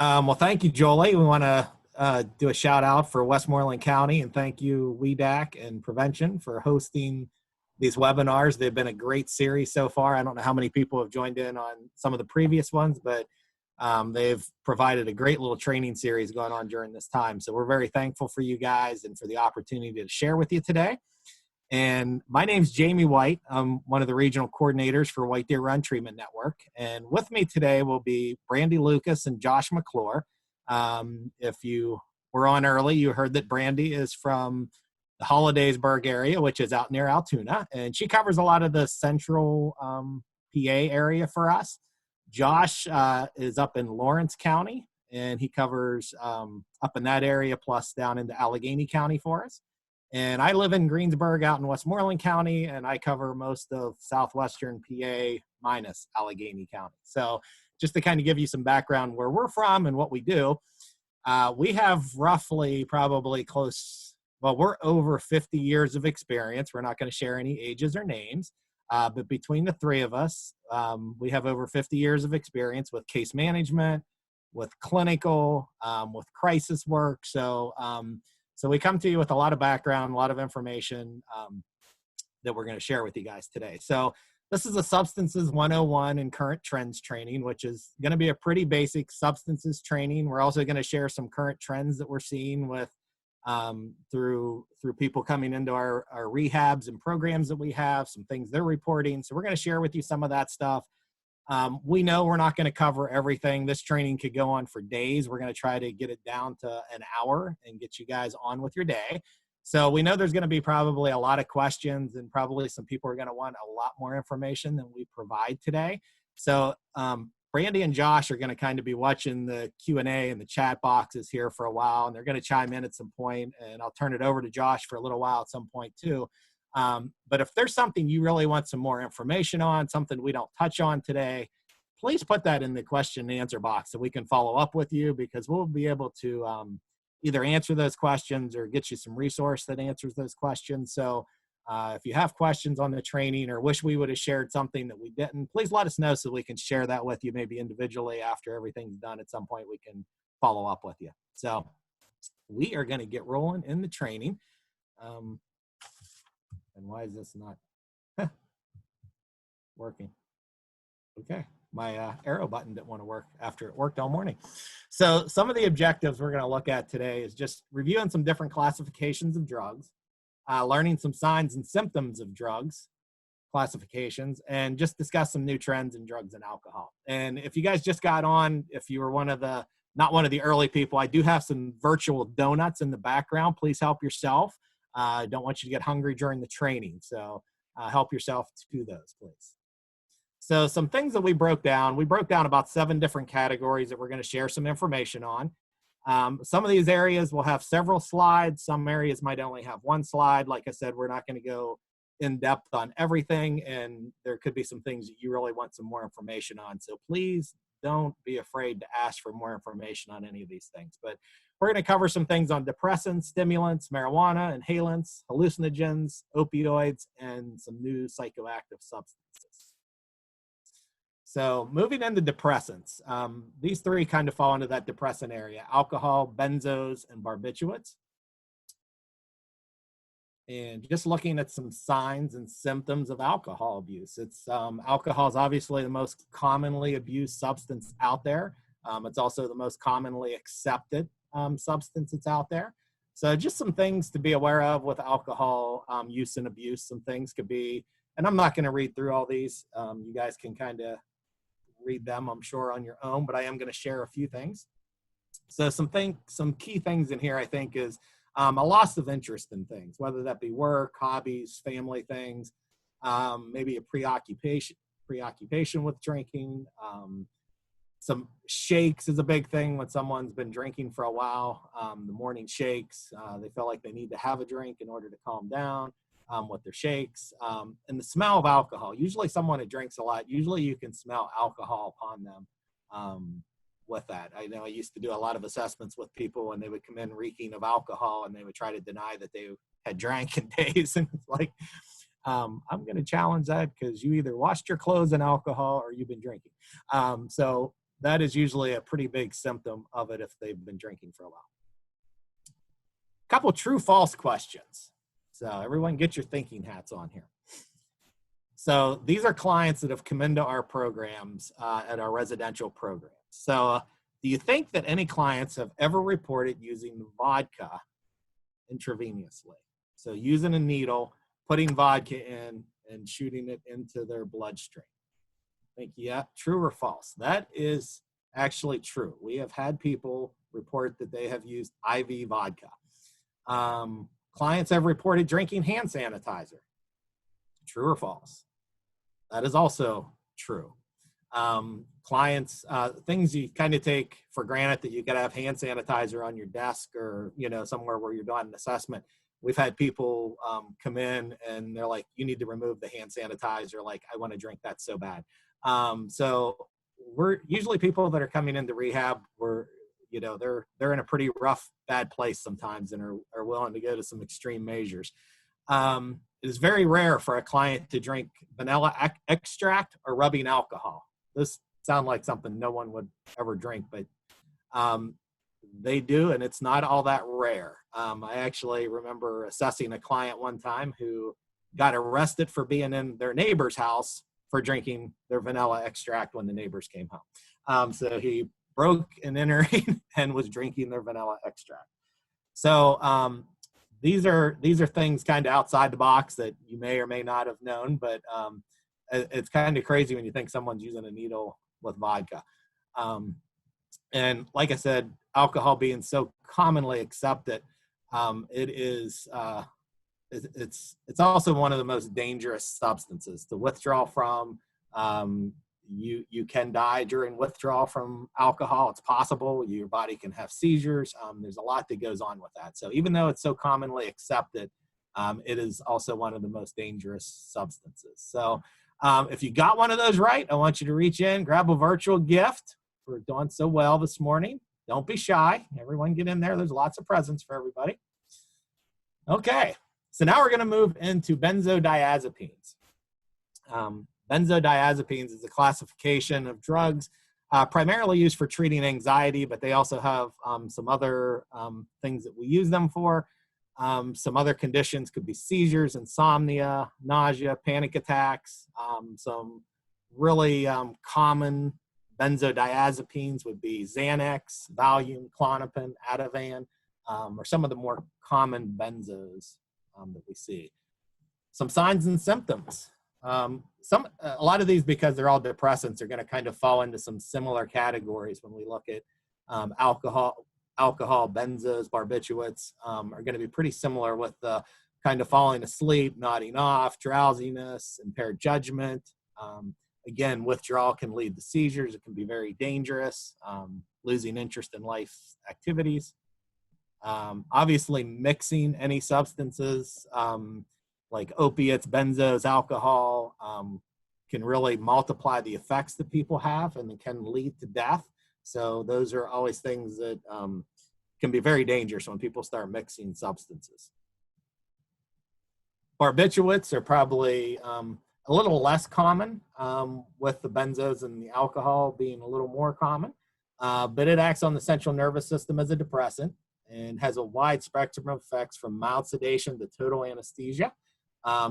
Well, thank you, Jolie. We want to do a shout out for Westmoreland County and thank you, WEDAC and Prevention, for hosting these webinars. They've been a great series so far. I don't know how many people have joined in on some of the previous ones, but they've provided a great little training series going on during this time. So we're very thankful for you guys and for the opportunity to share with you today. And my name's Jayme White. I'm one of the regional coordinators for White Deer Run Treatment Network. And with me today will be Brandi Lucas and Josh McClure. If you were on early, you heard that Brandi is from the Hollidaysburg area, which is out near Altoona. And she covers a lot of the central PA area for us. Josh is up in Lawrence County, and he covers up in that area, plus down into Allegheny County for us. And I live in Greensburg out in Westmoreland County, and I cover most of southwestern PA minus Allegheny County. So just to kind of give you some background where we're from and what we do, we have roughly probably we're over 50 years of experience. We're not going to share any ages or names, but between the three of us, we have over 50 years of experience with case management, with clinical, with crisis work. So we come to you with a lot of background, a lot of information that we're going to share with you guys today. So this is a Substances 101 and Current Trends training, which is going to be a pretty basic substances training. We're also going to share some current trends that we're seeing with through people coming into our rehabs and programs that we have, some things they're reporting. So we're going to share with you some of that stuff. We know we're not going to cover everything. This training could go on for days. We're going to try to get it down to an hour and get you guys on with your day. So we know there's going to be probably a lot of questions, and probably some people are going to want a lot more information than we provide today. So Brandi and Josh are going to kind of be watching the Q&A and the chat boxes here for a while, and they're going to chime in at some point, and I'll turn it over to Josh for a little while at some point too. But if there's something you really want some more information on, something we don't touch on today, please put that in the question and answer box so we can follow up with you, because we'll be able to either answer those questions or get you some resource that answers those questions. So if you have questions on the training or wish we would have shared something that we didn't, please let us know so we can share that with you, maybe individually after everything's done. At some point we can follow up with you. So we are going to get rolling in the training. And why is this not working? Okay, my arrow button didn't want to work after it worked all morning. So some of the objectives we're going to look at today is just reviewing some different classifications of drugs, learning some signs and symptoms of drugs classifications, and just discuss some new trends in drugs and alcohol. And if you guys just got on, if you were not one of the early people, I do have some virtual donuts in the background. Please help yourself. I don't want you to get hungry during the training, so help yourself to those, please. So some things that we broke down about 7 different categories that we're going to share some information on. Some of these areas will have several slides. Some areas might only have one slide. Like I said, we're not going to go in depth on everything, and there could be some things that you really want some more information on. So please don't be afraid to ask for more information on any of these things. But we're going to cover some things on depressants, stimulants, marijuana, inhalants, hallucinogens, opioids, and some new psychoactive substances. So moving into depressants, these 3 kind of fall into that depressant area: alcohol, benzos, and barbiturates. And just looking at some signs and symptoms of alcohol abuse. Alcohol is obviously the most commonly abused substance out there. It's also the most commonly accepted substance that's out there. So just some things to be aware of with alcohol use and abuse. Some things could be, and I'm not going to read through all these. You guys can kind of read them, I'm sure, on your own, but I am going to share a few things. So some key things in here, I think, is a loss of interest in things, whether that be work, hobbies, family things, maybe a preoccupation with drinking. Some shakes is a big thing when someone's been drinking for a while. The morning shakes, they feel like they need to have a drink in order to calm down with their shakes. And the smell of alcohol. Usually someone that drinks a lot, usually you can smell alcohol upon them with that. I know I used to do a lot of assessments with people and they would come in reeking of alcohol and they would try to deny that they had drank in days. And it's like, I'm going to challenge that, because you either washed your clothes in alcohol or you've been drinking. So that is usually a pretty big symptom of it if they've been drinking for a while. Couple true-false questions. So everyone get your thinking hats on here. So these are clients that have come into our programs at our residential programs. So do you think that any clients have ever reported using vodka intravenously? So using a needle, putting vodka in, and shooting it into their bloodstream. Think, yeah, true or false? That is actually true. We have had people report that they have used IV vodka. Clients have reported drinking hand sanitizer. True or false? That is also true. Clients, things you kind of take for granted that you got to have hand sanitizer on your desk or, you know, somewhere where you're doing an assessment. We've had people come in and they're like, you need to remove the hand sanitizer. Like, I want to drink that so bad. So we're usually people that are coming into rehab, you know, they're in a pretty rough, bad place sometimes and are willing to go to some extreme measures. It is very rare for a client to drink vanilla extract or rubbing alcohol. This sounds like something no one would ever drink, but they do, and it's not all that rare. I actually remember assessing a client one time who got arrested for being in their neighbor's house for drinking their vanilla extract when the neighbors came home. So he broke and entering and was drinking their vanilla extract. So these are things kind of outside the box that you may or may not have known, but it's kind of crazy when you think someone's using a needle with vodka. And like I said, alcohol being so commonly accepted, it's also one of the most dangerous substances to withdraw from. You can die during withdrawal from alcohol. It's possible. Your body can have seizures. There's a lot that goes on with that. So even though it's so commonly accepted, it is also one of the most dangerous substances. So if you got one of those right, I want you to reach in, grab a virtual gift. We're doing so well this morning. Don't be shy. Everyone get in there. There's lots of presents for everybody. Okay, so now we're going to move into benzodiazepines. Benzodiazepines is a classification of drugs primarily used for treating anxiety, but they also have some other things that we use them for. Some other conditions could be seizures, insomnia, nausea, panic attacks. Some really common benzodiazepines would be Xanax, Valium, Klonopin, Ativan, or some of the more common benzos that we see. Some signs and symptoms. A lot of these, because they're all depressants, are going to kind of fall into some similar categories when we look at alcohol, benzos, barbiturates are going to be pretty similar with the kind of falling asleep, nodding off, drowsiness, impaired judgment. Again, withdrawal can lead to seizures. It can be very dangerous, losing interest in life activities. Obviously, mixing any substances like opiates, benzos, alcohol can really multiply the effects that people have, and it can lead to death. So those are always things that can be very dangerous when people start mixing substances. Barbiturates are probably a little less common, with the benzos and the alcohol being a little more common, but it acts on the central nervous system as a depressant and has a wide spectrum of effects from mild sedation to total anesthesia.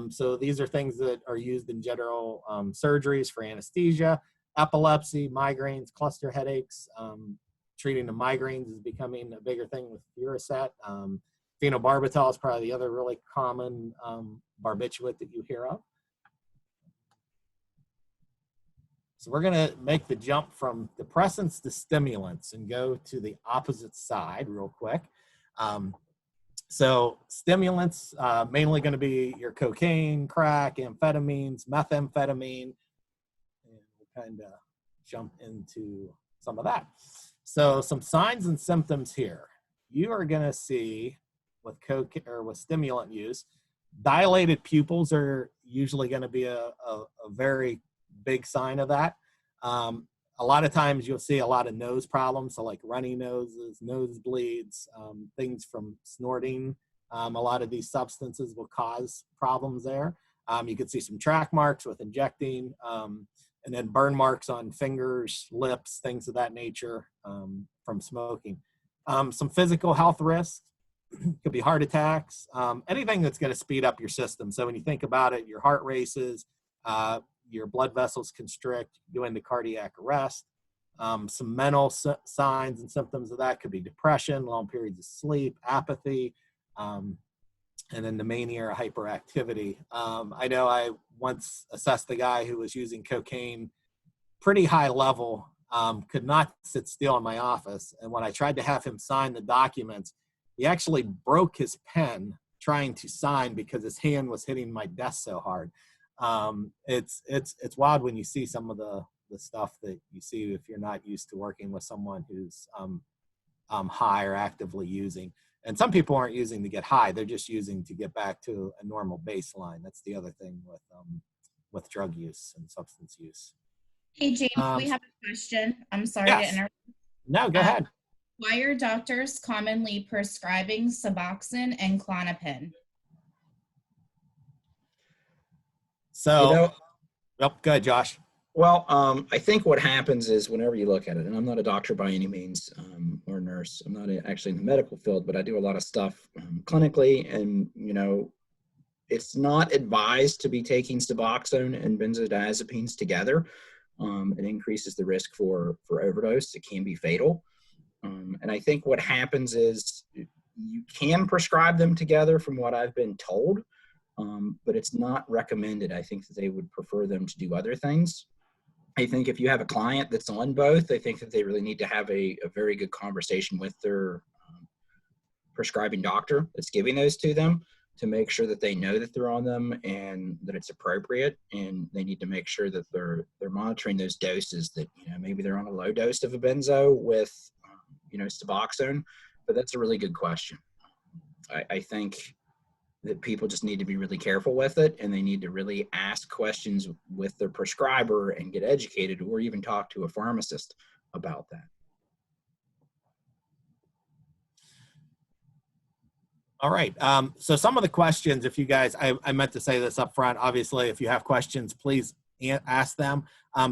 So these are things that are used in general surgeries for anesthesia, epilepsy, migraines, cluster headaches. Treating the migraines is becoming a bigger thing with Furostat. Phenobarbital is probably the other really common barbiturate that you hear of. So we're going to make the jump from depressants to stimulants and go to the opposite side real quick. So stimulants, mainly going to be your cocaine, crack, amphetamines, methamphetamine, and we'll kind of jump into some of that. So some signs and symptoms here. You are going to see with cocaine or with stimulant use, dilated pupils are usually going to be a very big sign of that. A lot of times you'll see a lot of nose problems, so like runny noses, nosebleeds, things from snorting. A lot of these substances will cause problems there. You could see some track marks with injecting. And and then burn marks on fingers, lips, things of that nature from smoking. Some physical health risks could be heart attacks, anything that's going to speed up your system. So when you think about it, your heart races, your blood vessels constrict, you go into cardiac arrest. Some mental signs and symptoms of that could be depression, long periods of sleep, apathy, and then the mania or hyperactivity. I know I once assessed a guy who was using cocaine pretty high level, could not sit still in my office. And when I tried to have him sign the documents, he actually broke his pen trying to sign because his hand was hitting my desk so hard. It's wild when you see some of the stuff that you see if you're not used to working with someone who's high or actively using. And some people aren't using to get high; they're just using to get back to a normal baseline. That's the other thing with drug use and substance use. Hey, Jayme, we have a question. I'm sorry to Yes. interrupt. No, go ahead. Why are doctors commonly prescribing Suboxone and Klonopin? So, go ahead, Josh. Well, I think what happens is whenever you look at it, and I'm not a doctor by any means or a nurse, I'm not actually in the medical field, but I do a lot of stuff clinically, and, it's not advised to be taking Suboxone and Benzodiazepines together. It increases the risk for overdose. It can be fatal. And I think what happens is you can prescribe them together from what I've been told, but it's not recommended. I think that they would prefer them to do other things. I think if you have a client that's on both, I think that they really need to have a very good conversation with their prescribing doctor that's giving those to them to make sure that they know that they're on them and that it's appropriate. And they need to make sure that they're monitoring those doses, that, maybe they're on a low dose of a benzo with, Suboxone, but that's a really good question. I think that people just need to be really careful with it, and they need to really ask questions with their prescriber and get educated, or even talk to a pharmacist about that. All right. So some of the questions, if you guys, I meant to say this up front, obviously, if you have questions, please ask them.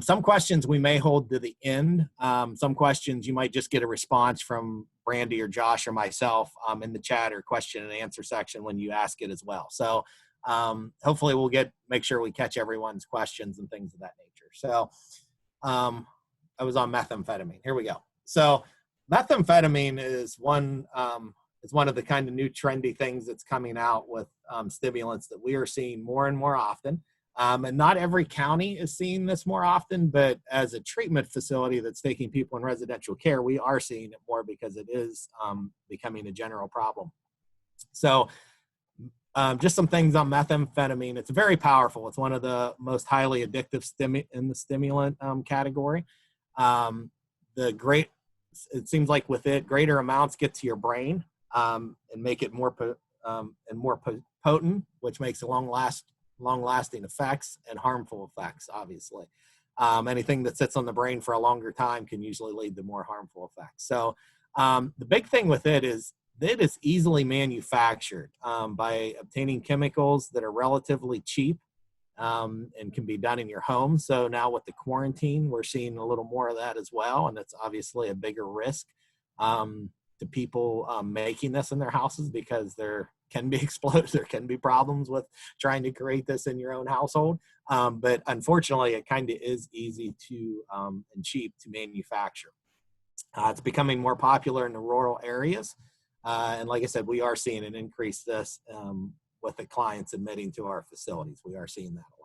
Some questions we may hold to the end. Some questions you might just get a response from Brandi or Josh or myself in the chat or question and answer section when you ask it as well. So hopefully we'll make sure we catch everyone's questions and things of that nature. So I was on methamphetamine. Here we go. So methamphetamine is one of the kind of new trendy things that's coming out with stimulants that we are seeing more and more often. And not every county is seeing this more often, but as a treatment facility that's taking people in residential care, we are seeing it more because it is becoming a general problem. So just some things on methamphetamine. It's very powerful. It's one of the most highly addictive in the stimulant category. It seems like with it, greater amounts get to your brain and make it more potent, which makes long-lasting effects and harmful effects, obviously. Anything that sits on the brain for a longer time can usually lead to more harmful effects. So the big thing with it is easily manufactured by obtaining chemicals that are relatively cheap and can be done in your home. So now with the quarantine, we're seeing a little more of that as well. And it's obviously a bigger risk to people making this in their houses, because there can be explosions, there can be problems with trying to create this in your own household. But unfortunately, it kind of is easy to and cheap to manufacture. It's becoming more popular in the rural areas. And like I said, we are seeing an increase this with the clients admitting to our facilities. We are seeing that a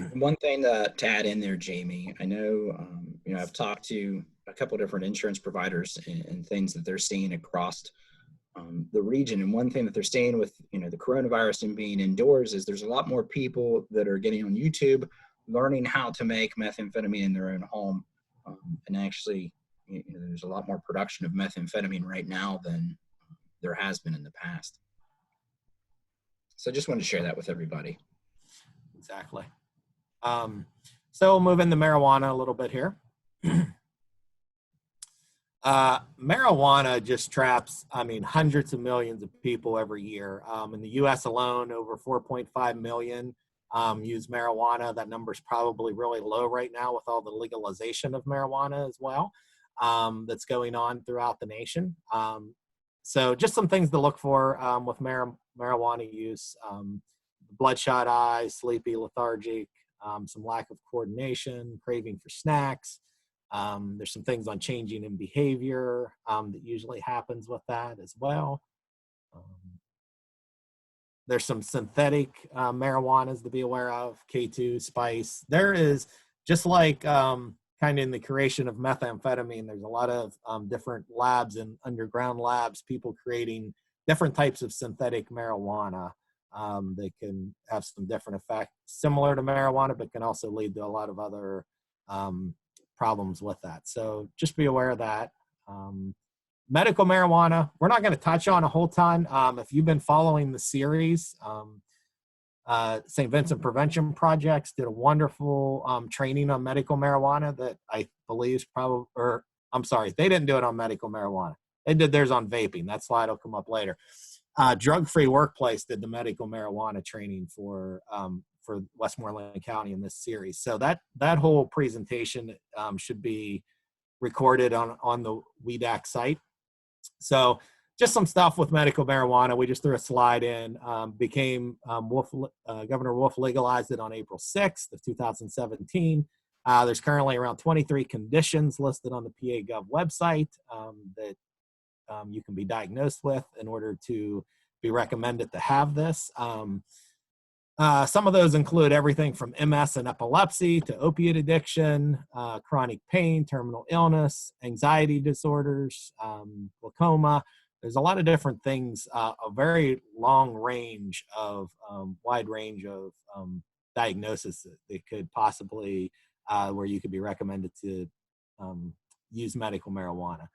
lot. One thing to add in there, Jayme, I know, I've talked to a couple of different insurance providers and things that they're seeing across the region. And one thing that they're seeing with, the coronavirus and being indoors is there's a lot more people that are getting on YouTube, learning how to make methamphetamine in their own home. And actually, there's a lot more production of methamphetamine right now than there has been in the past. So just wanted to share that with everybody. Exactly. So we'll move into marijuana a little bit here. Marijuana just traps, hundreds of millions of people every year. In the U.S. alone, over 4.5 million use marijuana. That number is probably really low right now with all the legalization of marijuana as well that's going on throughout the nation. So just some things to look for with marijuana use. Bloodshot eyes, sleepy, lethargic, some lack of coordination, craving for snacks. There's some things on changing in behavior that usually happens with that as well. There's some synthetic marijuanas to be aware of, K2, spice. There is, just like kind of in the creation of methamphetamine, there's a lot of different labs and underground labs, people creating different types of synthetic marijuana. They can have some different effects similar to marijuana, but can also lead to a lot of other problems with that. So just be aware of that. Medical marijuana, we're not going to touch on a whole ton. If you've been following the series, St. Vincent Prevention Projects did a wonderful training on medical marijuana that I believe is probably, or I'm sorry, they didn't do it on medical marijuana. They did theirs on vaping. That slide will come up later. Drug-Free Workplace did the medical marijuana training for Westmoreland County in this series. So that whole presentation should be recorded on the WEDAC site. So just some stuff with medical marijuana. We just threw a slide in. Governor Wolf legalized it on April 6th of 2017. There's currently around 23 conditions listed on the PA Gov website that you can be diagnosed with in order to be recommended to have this. Some of those include everything from MS and epilepsy to opiate addiction, chronic pain, terminal illness, anxiety disorders, glaucoma. There's a lot of different things, a very long range of, wide range of diagnosis that could possibly, where you could be recommended to use medical marijuana.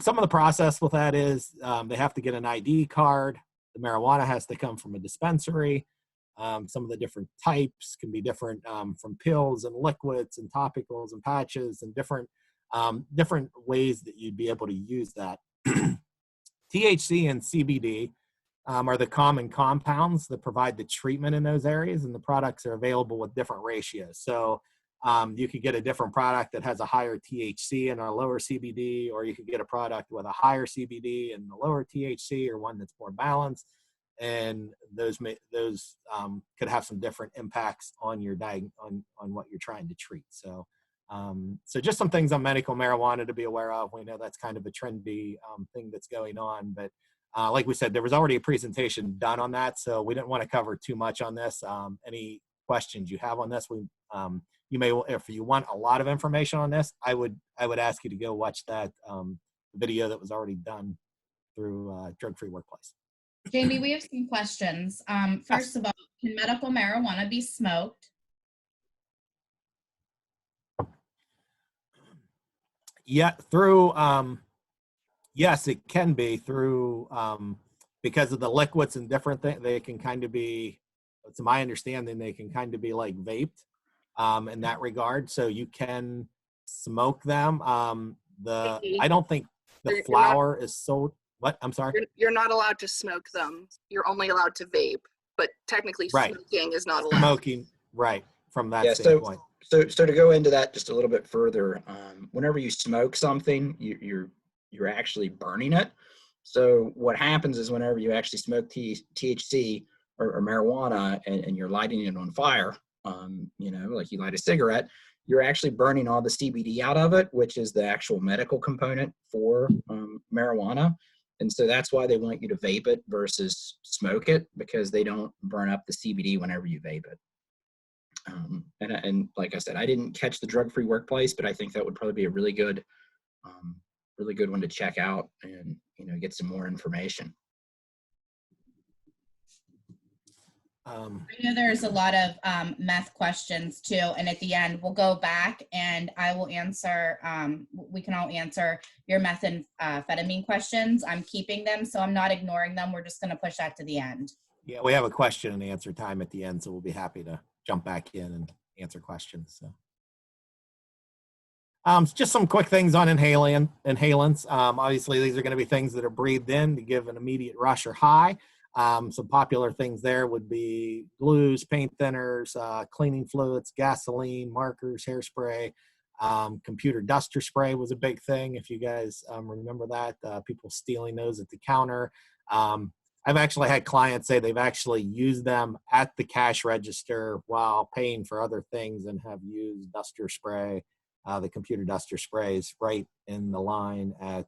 Some of the process with that is they have to get an ID card. The marijuana has to come from a dispensary. Some of the different types can be different from pills and liquids and topicals and patches and different ways that you'd be able to use that. THC and CBD are the common compounds that provide the treatment in those areas, and the products are available with different ratios. So you could get a different product that has a higher THC and a lower CBD, or you could get a product with a higher CBD and a lower THC, or one that's more balanced. And those could have some different impacts on your on what you're trying to treat. So, so just some things on medical marijuana to be aware of. We know that's kind of a trendy thing that's going on, but like we said, there was already a presentation done on that, so we didn't want to cover too much on this. Any questions you have on this, you may, if you want a lot of information on this, I would ask you to go watch that video that was already done through Drug-Free Workplace. Jayme, we have some questions. First of all, can medical marijuana be smoked? Yeah, through, yes, it can be through, because of the liquids and different things, they can kind of be, to my understanding, they can kind of be like vaped in that regard. So you can smoke them. I don't think the flower is sold. What? I'm sorry? You're not allowed to smoke them. You're only allowed to vape, but technically smoking is not allowed. Smoking, right, from that standpoint. So to go into that just a little bit further, whenever you smoke something, you're actually burning it. So what happens is whenever you actually smoke THC or marijuana and you're lighting it on fire, like you light a cigarette, you're actually burning all the CBD out of it, which is the actual medical component for marijuana. And so that's why they want you to vape it versus smoke it, because they don't burn up the CBD whenever you vape it. And like I said, I didn't catch the Drug-Free Workplace, but I think that would probably be a really good one to check out and, get some more information. I know there's a lot of meth questions too, and at the end we'll go back and I will answer, we can all answer your methamphetamine questions. I'm keeping them, so I'm not ignoring them. We're just going to push that to the end. Yeah, we have a question and answer time at the end, so we'll be happy to jump back in and answer questions. So. Just some quick things on inhalants. Obviously, these are going to be things that are breathed in to give an immediate rush or high. Some popular things there would be glues, paint thinners, cleaning fluids, gasoline, markers, hairspray. Computer duster spray was a big thing. If you guys remember that, people stealing those at the counter. I've actually had clients say they've actually used them at the cash register while paying for other things and have used duster spray, the computer duster sprays right in the line at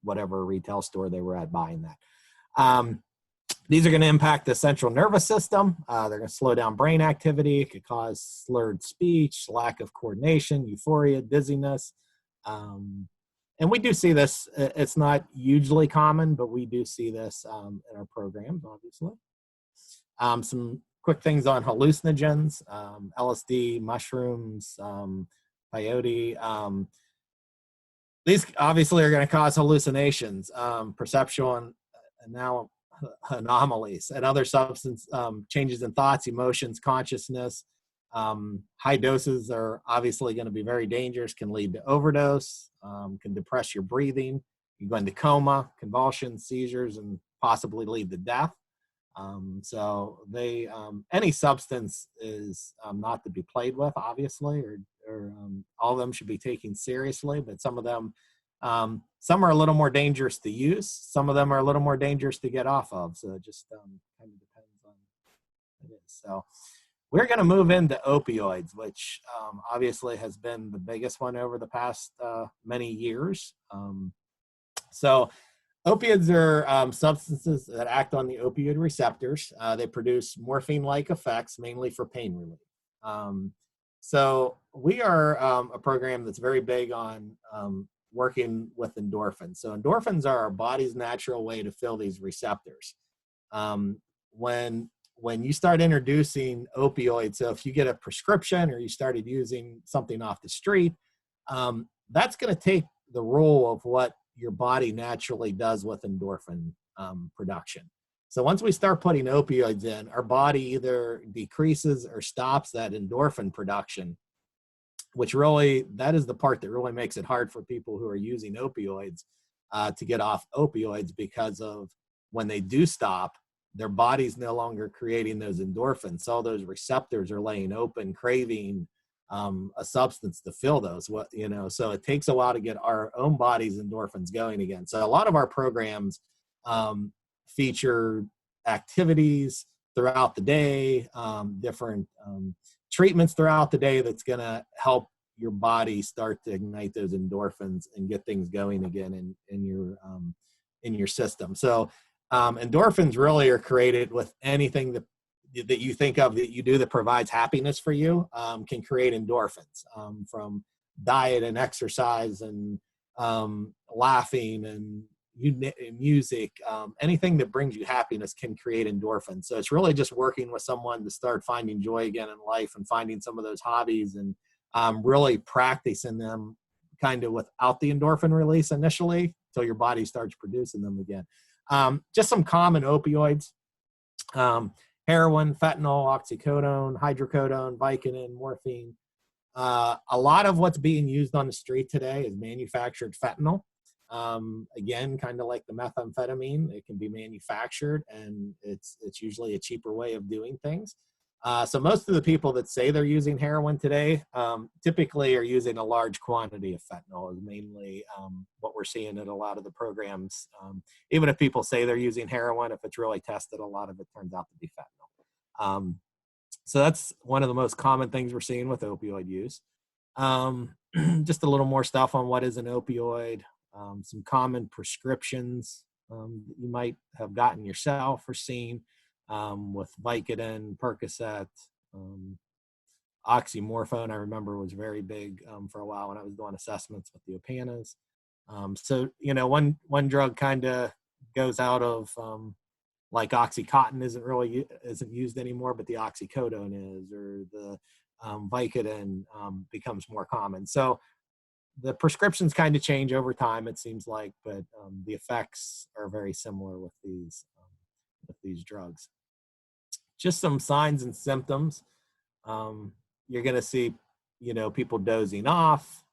whatever retail store they were at buying that. These are going to impact the central nervous system. They're going to slow down brain activity. It could cause slurred speech, lack of coordination, euphoria, dizziness. And we do see this. It's not hugely common, but we do see this in our programs, obviously. Some quick things on hallucinogens, LSD, mushrooms, peyote. These obviously are going to cause hallucinations, perceptual and anomalies, and other substance changes in thoughts, emotions, consciousness. High doses are obviously going to be very dangerous, can lead to overdose, can depress your breathing, you go into coma, convulsions, seizures, and possibly lead to death. So any substance is not to be played with, obviously, or all of them should be taken seriously, but some of them, some are a little more dangerous to use. Some of them are a little more dangerous to get off of. So it just kind of depends on what it is. So we're going to move into opioids, which obviously has been the biggest one over the past many years. So opioids are substances that act on the opioid receptors. They produce morphine-like effects, mainly for pain relief. So we are a program that's very big on working with endorphins. So endorphins are our body's natural way to fill these receptors. When you start introducing opioids, so if you get a prescription or you started using something off the street, that's going to take the role of what your body naturally does with endorphin production. So once we start putting opioids in, our body either decreases or stops that endorphin production, which really, that is the part that really makes it hard for people who are using opioids to get off opioids, because of when they do stop, their body's no longer creating those endorphins. So all those receptors are laying open, craving a substance to fill those. So it takes a while to get our own body's endorphins going again. So a lot of our programs feature activities throughout the day, different treatments throughout the day that's going to help your body start to ignite those endorphins and get things going again in your system. So endorphins really are created with anything that you think of that you do that provides happiness for you, can create endorphins, from diet and exercise and laughing and music. Anything that brings you happiness can create endorphins. So it's really just working with someone to start finding joy again in life and finding some of those hobbies and really practicing them kind of without the endorphin release initially until your body starts producing them again. Just some common opioids: heroin, fentanyl, oxycodone, hydrocodone, Vicodin, morphine. A lot of what's being used on the street today is manufactured fentanyl. Again, kind of like the methamphetamine, it can be manufactured, and it's usually a cheaper way of doing things. So most of the people that say they're using heroin today typically are using a large quantity of fentanyl, is mainly what we're seeing in a lot of the programs. Even if people say they're using heroin, if it's really tested, a lot of it turns out to be fentanyl. So that's one of the most common things we're seeing with opioid use. Just a little more stuff on what is an opioid, some common prescriptions you might have gotten yourself or seen. With Vicodin, Percocet, oxymorphone, I remember was very big for a while when I was doing assessments with the Opanas. So, one drug kind of goes out of, like Oxycontin isn't used anymore, but the oxycodone is, or the Vicodin becomes more common. So the prescriptions kind of change over time, it seems like, but the effects are very similar with these drugs. Just some signs and symptoms. You're going to see, people dozing off,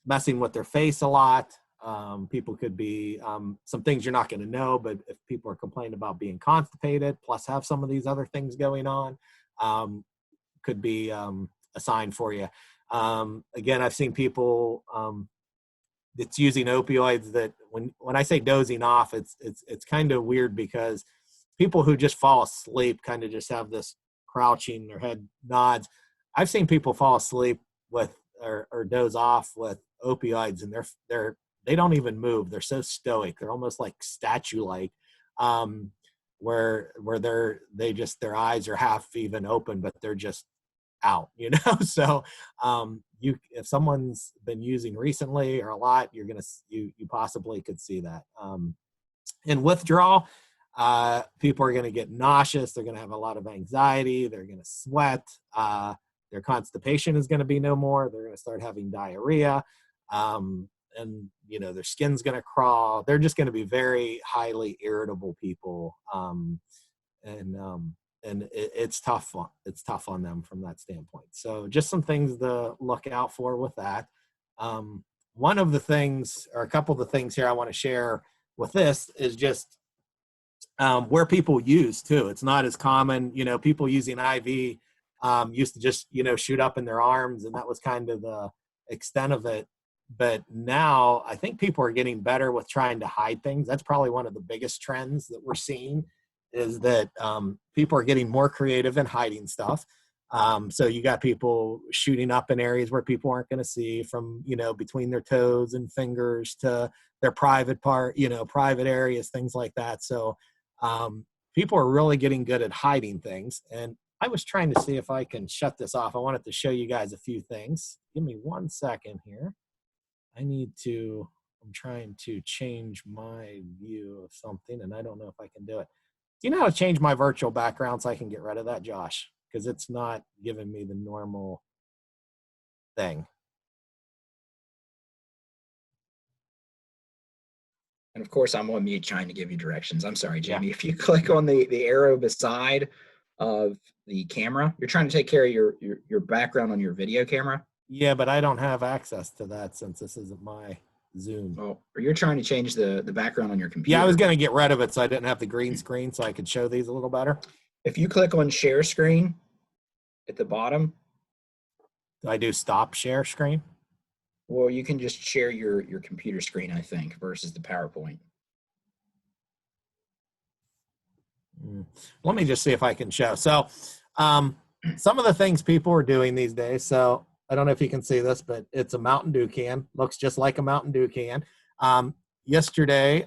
messing with their face a lot, People could be some things you're not going to know, but if people are complaining about being constipated, plus have some of these other things going on, could be a sign for you. Again, I've seen people that's using opioids that when I say dozing off, it's kind of weird because people who just fall asleep kind of just have this crouching, their head nods. I've seen people fall asleep with or doze off with opioids, and they don't even move. They're so stoic. They're almost like statue-like, where their eyes are half even open, but they're just out, you know? So if someone's been using recently or a lot, you possibly could see that. In withdrawal, people are going to get nauseous. They're going to have a lot of anxiety. They're going to sweat. Their constipation is going to be no more. They're going to start having diarrhea. And, you know, their skin's going to crawl. They're just going to be very highly irritable people. And it's tough. It's tough on them from that standpoint. So just some things to look out for with that. One of the things, or a couple of the things here I want to share with this is just where people use too. It's not as common, you know, people using IV used to just, you know, shoot up in their arms, and that was kind of the extent of it. But now I think people are getting better with trying to hide things. That's probably one of the biggest trends that we're seeing, is that people are getting more creative in hiding stuff. So you got people shooting up in areas where people aren't going to see, from, you know, between their toes and fingers to their private part, you know, private areas, things like that. So people are really getting good at hiding things. And I was trying to see if I can shut this off. I wanted to show you guys a few things. Give me 1 second here. I'm trying to change my view of something, and I don't know if I can do it. Do you know how to change my virtual background so I can get rid of that, Josh? Because it's not giving me the normal thing. And of course, I'm on mute trying to give you directions. I'm sorry, Jayme. Yeah. If you click on the arrow beside of the camera, you're trying to take care of your background on your video camera. Yeah, but I don't have access to that since this isn't my Zoom. Oh, or you're trying to change the background on your computer. Yeah, I was going to get rid of it so I didn't have the green screen, so I could show these a little better. If you click on share screen at the bottom. Do I do stop share screen? Well, you can just share your computer screen, I think, versus the PowerPoint. Let me just see if I can show. So some of the things people are doing these days. So I don't know if you can see this, but it's a Mountain Dew can. Looks just like a Mountain Dew can. Yesterday,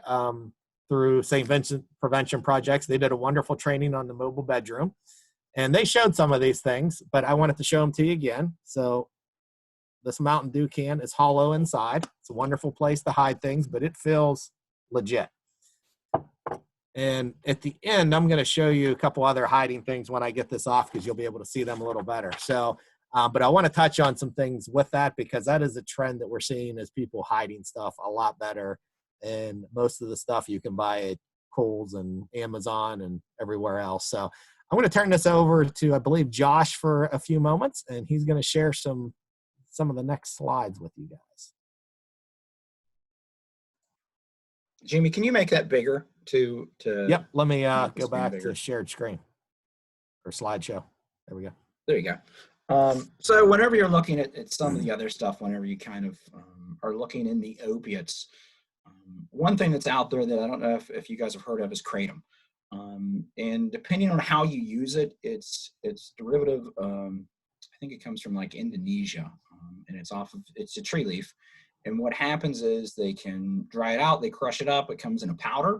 through St. Vincent Prevention Projects, they did a wonderful training on the mobile bedroom. And they showed some of these things, but I wanted to show them to you again. So this Mountain Dew can is hollow inside. It's a wonderful place to hide things, but it feels legit. And at the end, I'm going to show you a couple other hiding things when I get this off, because you'll be able to see them a little better. So, but I want to touch on some things with that, because that is a trend that we're seeing, as people hiding stuff a lot better. And most of the stuff you can buy at Kohl's and Amazon and everywhere else. So I'm going to turn this over to, I believe, Josh for a few moments, and he's going to share some of the next slides with you guys. Jayme, can you make that bigger to Yep, let me go back to shared screen or slideshow. There we go. There you go. So whenever you're looking at some of the other stuff, whenever you kind of are looking in the opiates, one thing that's out there that I don't know if you guys have heard of is kratom. And depending on how you use it, it's derivative. I think it comes from like Indonesia, and it's a tree leaf. And what happens is they can dry it out, they crush it up, it comes in a powder.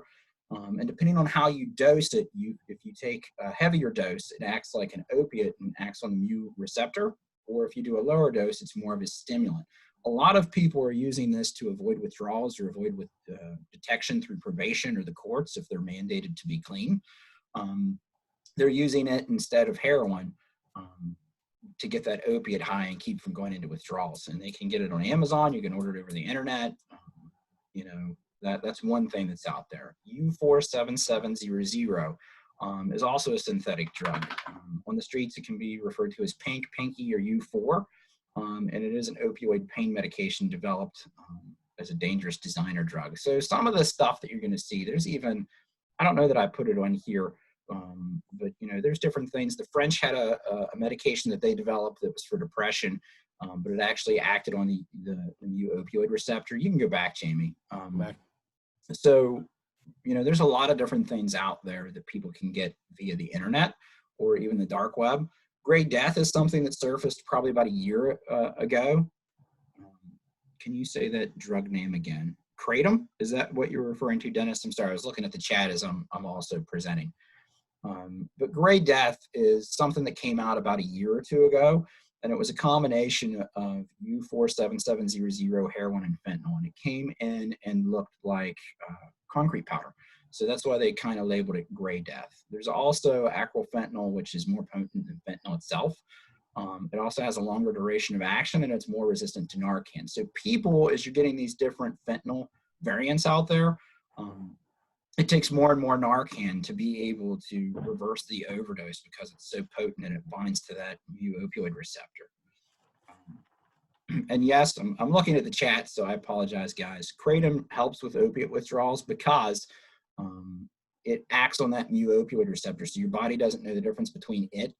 And depending on how you dose it, if you take a heavier dose, it acts like an opiate and acts on the mu receptor. Or if you do a lower dose, it's more of a stimulant. A lot of people are using this to avoid withdrawals or avoid detection through probation or the courts if they're mandated to be clean. They're using it instead of heroin to get that opiate high and keep from going into withdrawals. And they can get it on Amazon. You can order it over the internet. You know, that's one thing that's out there. U47700 is also a synthetic drug. On the streets, it can be referred to as pinky, or U4. And it is an opioid pain medication developed as a dangerous designer drug. So some of the stuff that you're going to see, there's even, I don't know that I put it on here, but you know, there's different things. The French had a medication that they developed that was for depression, but it actually acted on the mu opioid receptor. You can go back, Jayme. So, you know, there's a lot of different things out there that people can get via the internet or even the dark web. Gray death is something that surfaced probably about a year ago. Can you say that drug name again? Kratom? Is that what you're referring to, Dennis? I'm sorry, I was looking at the chat as I'm also presenting. But gray death is something that came out about a year or two ago, and it was a combination of U47700 heroin and fentanyl, and it came in and looked like concrete powder. So that's why they kind of labeled it gray death. There's also acrylfentanyl, which is more potent than fentanyl itself. It also has a longer duration of action, and it's more resistant to Narcan. So people, as you're getting these different fentanyl variants out there, it takes more and more Narcan to be able to reverse the overdose because it's so potent and it binds to that mu opioid receptor. And yes, I'm looking at the chat, so I apologize, guys. Kratom helps with opiate withdrawals because it acts on that mu opioid receptor. So your body doesn't know the difference between it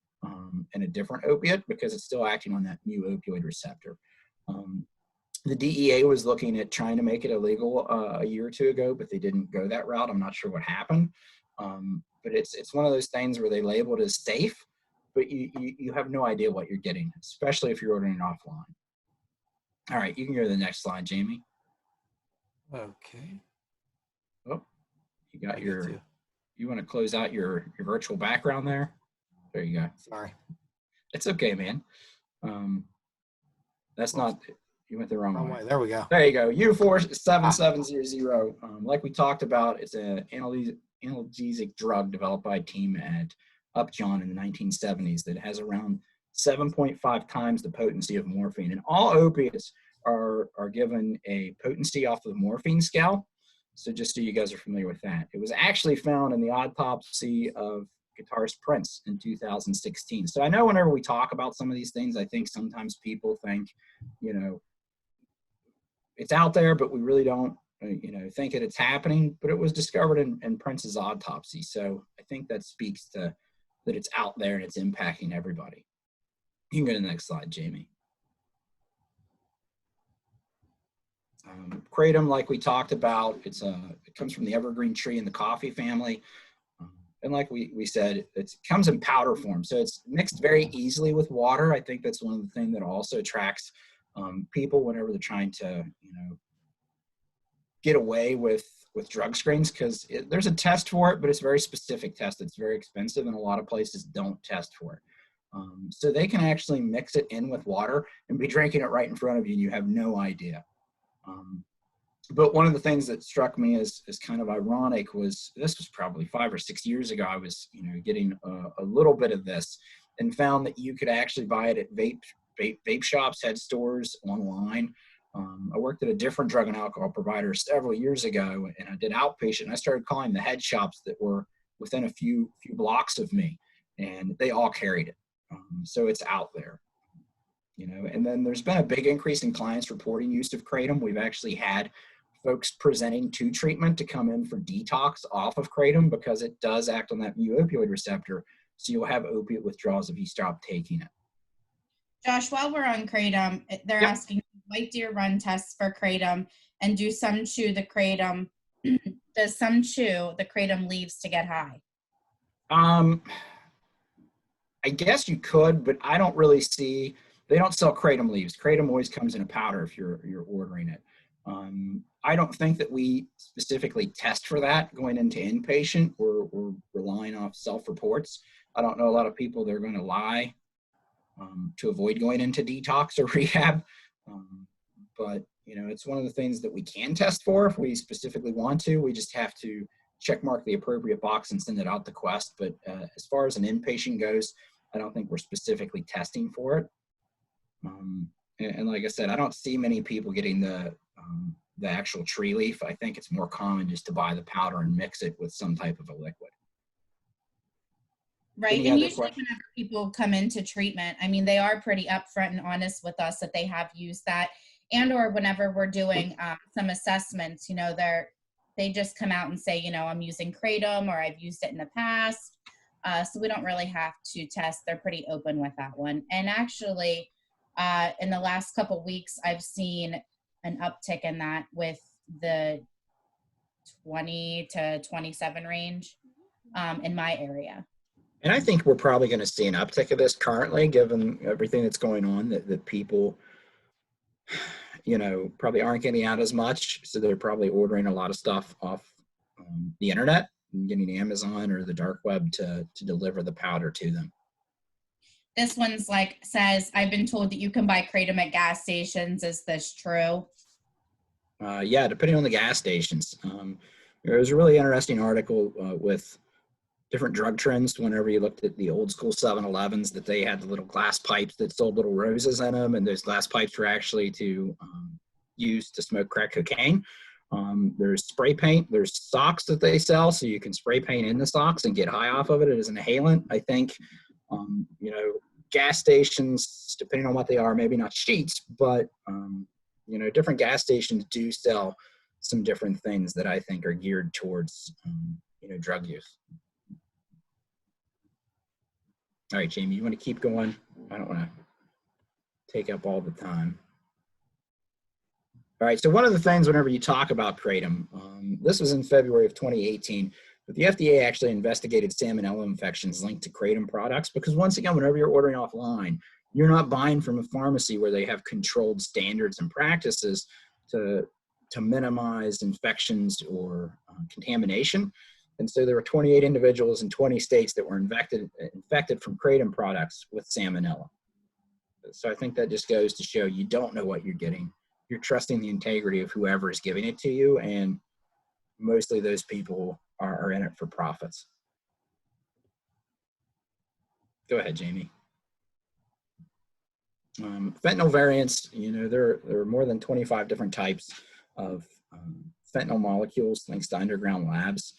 and a different opiate because it's still acting on that mu opioid receptor. The DEA was looking at trying to make it illegal a year or two ago, but they didn't go that route. I'm not sure what happened. But it's one of those things where they label it as safe, but you have no idea what you're getting, especially if you're ordering it offline. All right, you can go to the next slide, Jayme. Okay. Oh, you got you want to close out your virtual background there? There you go. Sorry. It's okay, man. That's not, you went the wrong way. There we go. There you go. U47700. Like we talked about, it's an analgesic drug developed by a team at Upjohn in the 1970s that has around 7.5 times the potency of morphine. And all opiates are given a potency off of the morphine scale. So just so you guys are familiar with that. It was actually found in the autopsy of guitarist Prince in 2016. So I know whenever we talk about some of these things, I think sometimes people think, you know, it's out there, but we really don't, you know, think that it's happening. But it was discovered in Prince's autopsy. So I think that speaks to that it's out there and it's impacting everybody. You can go to the next slide, Jayme. Kratom, like we talked about, it comes from the evergreen tree in the coffee family. And like we said, it comes in powder form. So it's mixed very easily with water. I think that's one of the things that also attracts people whenever they're trying to, you know, get away with drug screens, because there's a test for it, but it's a very specific test. It's very expensive, and a lot of places don't test for it. So they can actually mix it in with water and be drinking it right in front of you, and you have no idea. But one of the things that struck me as kind of ironic was, this was probably 5 or 6 years ago, I was, you know, getting a little bit of this and found that you could actually buy it at vape shops, had stores online. I worked at a different drug and alcohol provider several years ago, and I did outpatient. And I started calling the head shops that were within a few blocks of me, and they all carried it. So it's out there, you know. And then there's been a big increase in clients reporting use of Kratom. We've actually had folks presenting to treatment to come in for detox off of Kratom because it does act on that mu opioid receptor. So you'll have opiate withdrawals if you stop taking it. Josh, while we're on Kratom, they're asking, white deer run tests for Kratom, and do some chew the Kratom? Does some chew the Kratom leaves to get high? I guess you could, but I don't really see. They don't sell Kratom leaves. Kratom always comes in a powder if you're ordering it. I don't think that we specifically test for that going into inpatient or relying off self-reports. I don't know a lot of people that are going to lie to avoid going into detox or rehab. But, you know, it's one of the things that we can test for if we specifically want to. We just have to check mark the appropriate box and send it out to Quest. But as far as an inpatient goes, I don't think we're specifically testing for it. And like I said, I don't see many people getting the actual tree leaf. I think it's more common just to buy the powder and mix it with some type of a liquid. Right, and usually whenever people come into treatment, I mean, they are pretty upfront and honest with us that they have used that. and or whenever we're doing some assessments, they just come out and say, I'm using Kratom or I've used it in the past. So we don't really have to test. They're pretty open with that one. And actually, in the last couple weeks, I've seen an uptick in that with the 20 to 27 range in my area. And I think we're probably going to see an uptick of this currently, given everything that's going on, that people, probably aren't getting out as much. So they're probably ordering a lot of stuff off the internet and getting Amazon or the dark web to deliver the powder to them. This one's says, I've been told that you can buy Kratom at gas stations. Is this true? Yeah, depending on the gas stations. There was a really interesting article with different drug trends whenever you looked at the old school 7-Elevens, that they had the little glass pipes that sold little roses in them, and those glass pipes were actually to use to smoke crack cocaine. There's spray paint, there's socks that they sell, so you can spray paint in the socks and get high off of it as an inhalant. I think, gas stations, depending on what they are, maybe not sheets, but, different gas stations do sell some different things that I think are geared towards, drug use. All right, Jayme, you want to keep going? I don't want to take up all the time. All right, so one of the things whenever you talk about Kratom, this was in February of 2018, but the FDA actually investigated salmonella infections linked to Kratom products, because once again, whenever you're ordering offline, you're not buying from a pharmacy where they have controlled standards and practices to minimize infections or contamination. And so there were 28 individuals in 20 states that were infected from Kratom products with salmonella. So I think that just goes to show you don't know what you're getting. You're trusting the integrity of whoever is giving it to you, and mostly those people are in it for profits. Go ahead, Jayme. Fentanyl variants, there are more than 25 different types of fentanyl molecules thanks to underground labs.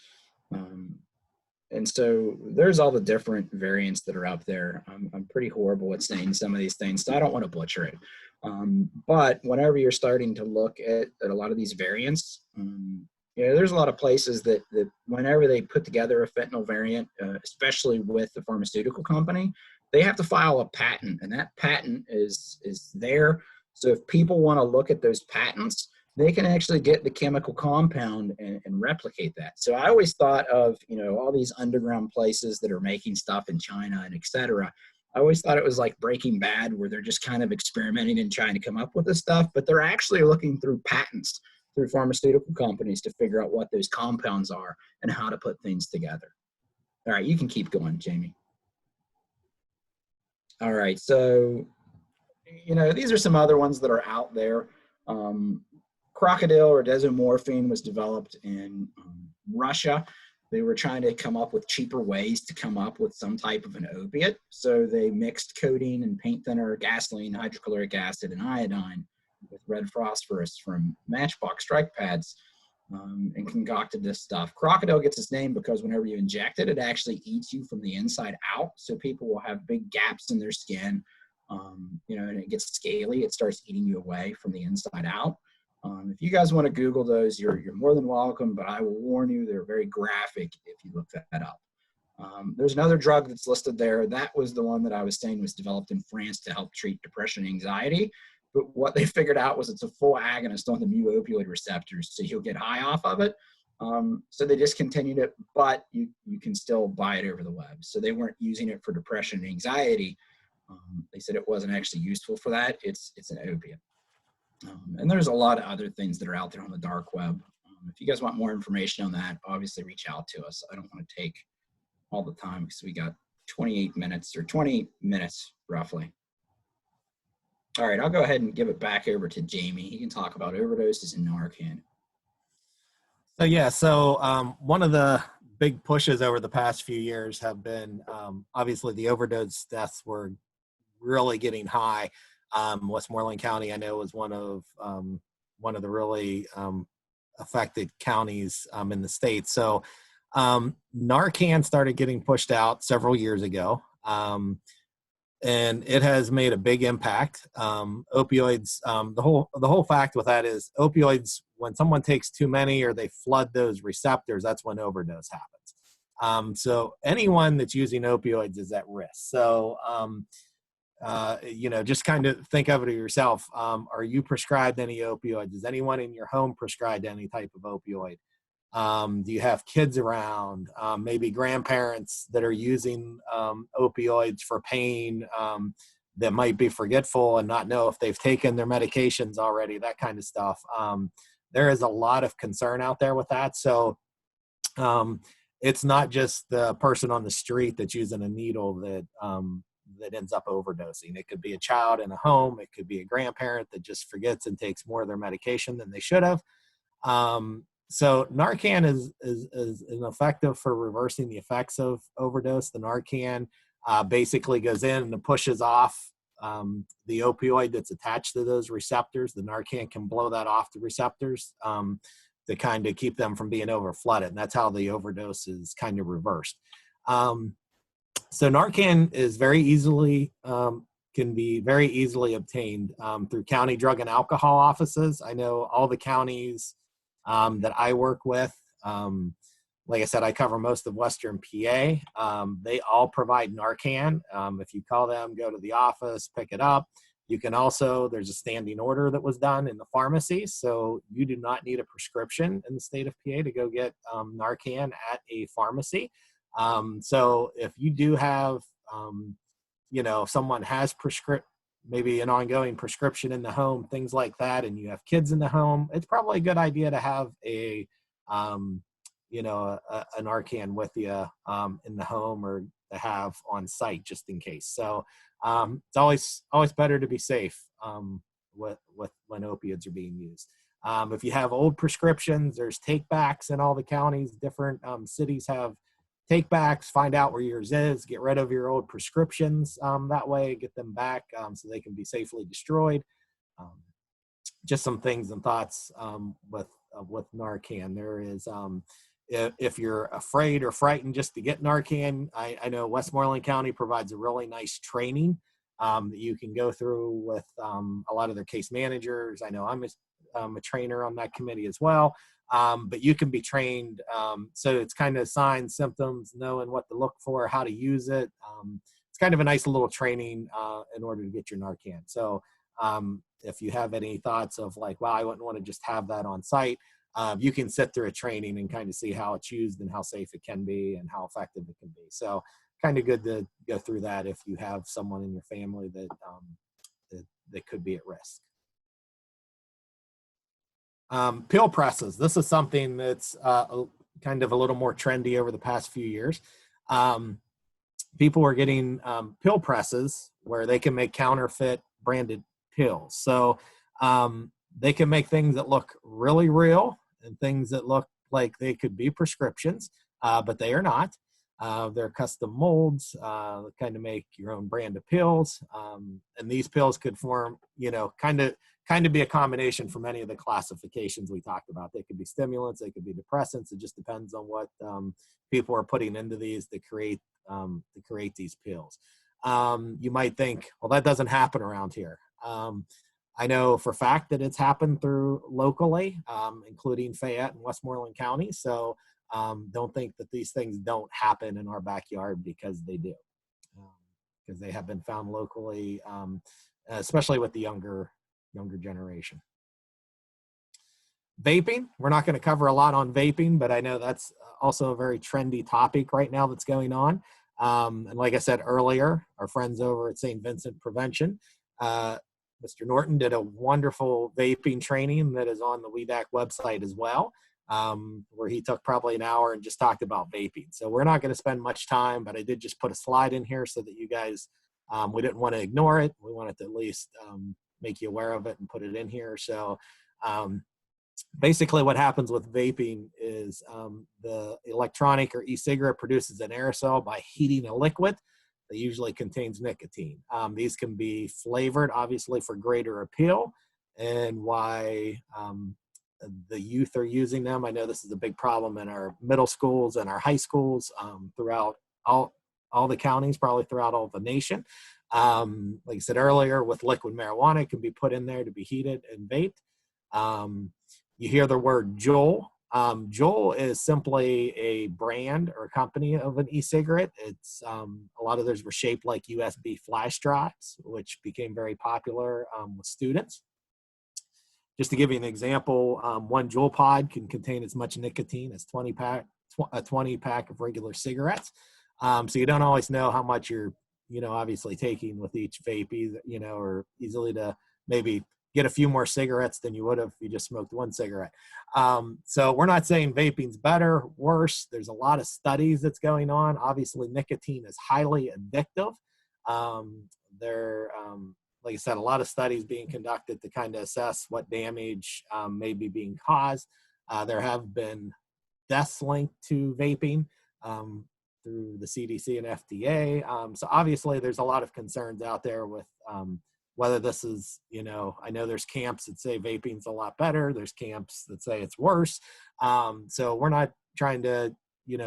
And so there's all the different variants that are out there. I'm pretty horrible at saying some of these things, so I don't want to butcher it. But whenever you're starting to look at a lot of these variants, there's a lot of places that whenever they put together a fentanyl variant, especially with the pharmaceutical company, they have to file a patent, and that patent is there. So if people want to look at those patents, they can actually get the chemical compound and replicate that. So I always thought of, all these underground places that are making stuff in China and et cetera. I always thought it was like Breaking Bad, where they're just kind of experimenting and trying to come up with this stuff, but they're actually looking through patents through pharmaceutical companies to figure out what those compounds are and how to put things together. All right, you can keep going, Jayme. All right, so, these are some other ones that are out there. Crocodile or desomorphine was developed in Russia. They were trying to come up with cheaper ways to come up with some type of an opiate. So they mixed codeine and paint thinner, gasoline, hydrochloric acid, and iodine with red phosphorus from matchbox strike pads and concocted this stuff. Crocodile gets its name because whenever you inject it, it actually eats you from the inside out. So people will have big gaps in their skin, and it gets scaly. It starts eating you away from the inside out. If you guys want to Google those, you're more than welcome, but I will warn you, they're very graphic if you look that up. There's another drug that's listed there. That was the one that I was saying was developed in France to help treat depression and anxiety. But what they figured out was it's a full agonist on the mu opioid receptors, so you'll get high off of it. So they discontinued it, but you can still buy it over the web. So they weren't using it for depression and anxiety. They said it wasn't actually useful for that. It's an opiate. And there's a lot of other things that are out there on the dark web. If you guys want more information on that, obviously reach out to us. I don't want to take all the time because we got 28 minutes or 20 minutes roughly. All right, I'll go ahead and give it back over to Jayme. He can talk about overdoses and Narcan. So one of the big pushes over the past few years have been obviously the overdose deaths were really getting high. Westmoreland County, I know, was one of the really affected counties in the state. So Narcan started getting pushed out several years ago. and it has made a big impact. Opioids, the whole fact with that is opioids, when someone takes too many or they flood those receptors, that's when overdose happens. So anyone that's using opioids is at risk. So, just kind of think of it yourself. Are you prescribed any opioids? Is anyone in your home prescribed any type of opioid? Do you have kids around? Maybe grandparents that are using opioids for pain, that might be forgetful and not know if they've taken their medications already, that kind of stuff. There is a lot of concern out there with that. So it's not just the person on the street that's using a needle that ends up overdosing. It could be a child in a home. It could be a grandparent that just forgets and takes more of their medication than they should have. So Narcan is effective for reversing the effects of overdose. The Narcan basically goes in and pushes off the opioid that's attached to those receptors. The Narcan can blow that off the receptors to kind of keep them from being overflooded. And that's how the overdose is kind of reversed. So Narcan is can be very easily obtained through county drug and alcohol offices. I know all the counties that I work with, like I said, I cover most of Western PA. They all provide Narcan. If you call them, go to the office, pick it up. You can also, there's a standing order that was done in the pharmacy, so you do not need a prescription in the state of PA to go get Narcan at a pharmacy. So if you do have, if someone has maybe an ongoing prescription in the home, things like that, and you have kids in the home, it's probably a good idea to have a Narcan with you in the home, or to have on site just in case. So it's always better to be safe with when opiates are being used. If you have old prescriptions, there's take backs in all the counties. Different cities have take backs. Find out where yours is, get rid of your old prescriptions that way, get them back so they can be safely destroyed. Just some things and thoughts with Narcan. There is, if you're afraid or frightened just to get Narcan, I know Westmoreland County provides a really nice training that you can go through with a lot of their case managers. I know I'm a trainer on that committee as well. But you can be trained. So it's kind of signs, symptoms, knowing what to look for, how to use it. It's kind of a nice little training in order to get your Narcan. So if you have any thoughts of like, wow, I wouldn't want to just have that on site, you can sit through a training and kind of see how it's used and how safe it can be and how effective it can be. So kind of good to go through that if you have someone in your family that could be at risk. Pill presses. This is something that's kind of a little more trendy over the past few years. People are getting pill presses where they can make counterfeit branded pills. So they can make things that look really real and things that look like they could be prescriptions, but they are not. They're custom molds, kind of make your own brand of pills. And these pills could form, kind of be a combination for many of the classifications we talked about. They could be stimulants, they could be depressants. It just depends on what people are putting into these to create these pills. You might think, well, that doesn't happen around here. I know for a fact that it's happened through locally, including Fayette and Westmoreland County. So don't think that these things don't happen in our backyard, because they do, because they have been found locally, especially with the younger generation. Vaping, we're not going to cover a lot on vaping, but I know that's also a very trendy topic right now that's going on. And like I said earlier, our friends over at St. Vincent Prevention, Mr. Norton did a wonderful vaping training that is on the WEDAC website as well, where he took probably an hour and just talked about vaping. So we're not going to spend much time, but I did just put a slide in here so that you guys, we didn't want to ignore it. We wanted to at least make you aware of it and put it in here. So basically what happens with vaping is the electronic or e-cigarette produces an aerosol by heating a liquid that usually contains nicotine. These can be flavored, obviously, for greater appeal, and why the youth are using them. I know this is a big problem in our middle schools and our high schools throughout all the counties, probably throughout all the nation. Like I said earlier, with liquid marijuana, it can be put in there to be heated and vaped. You hear the word Juul. Juul is simply a brand or company of an e-cigarette. It's a lot of those were shaped like USB flash drives, which became very popular with students. Just to give you an example, one Juul pod can contain as much nicotine as a 20 pack of regular cigarettes. So you don't always know how much you're, obviously taking with each vape, or easily to maybe get a few more cigarettes than you would have if you just smoked one cigarette. So we're not saying vaping's better, worse. There's a lot of studies that's going on. Obviously, nicotine is highly addictive. Like I said, a lot of studies being conducted to kind of assess what damage may be being caused. There have been deaths linked to vaping through the CDC and FDA. So obviously there's a lot of concerns out there with whether this is, I know there's camps that say vaping's a lot better. There's camps that say it's worse. So we're not trying to,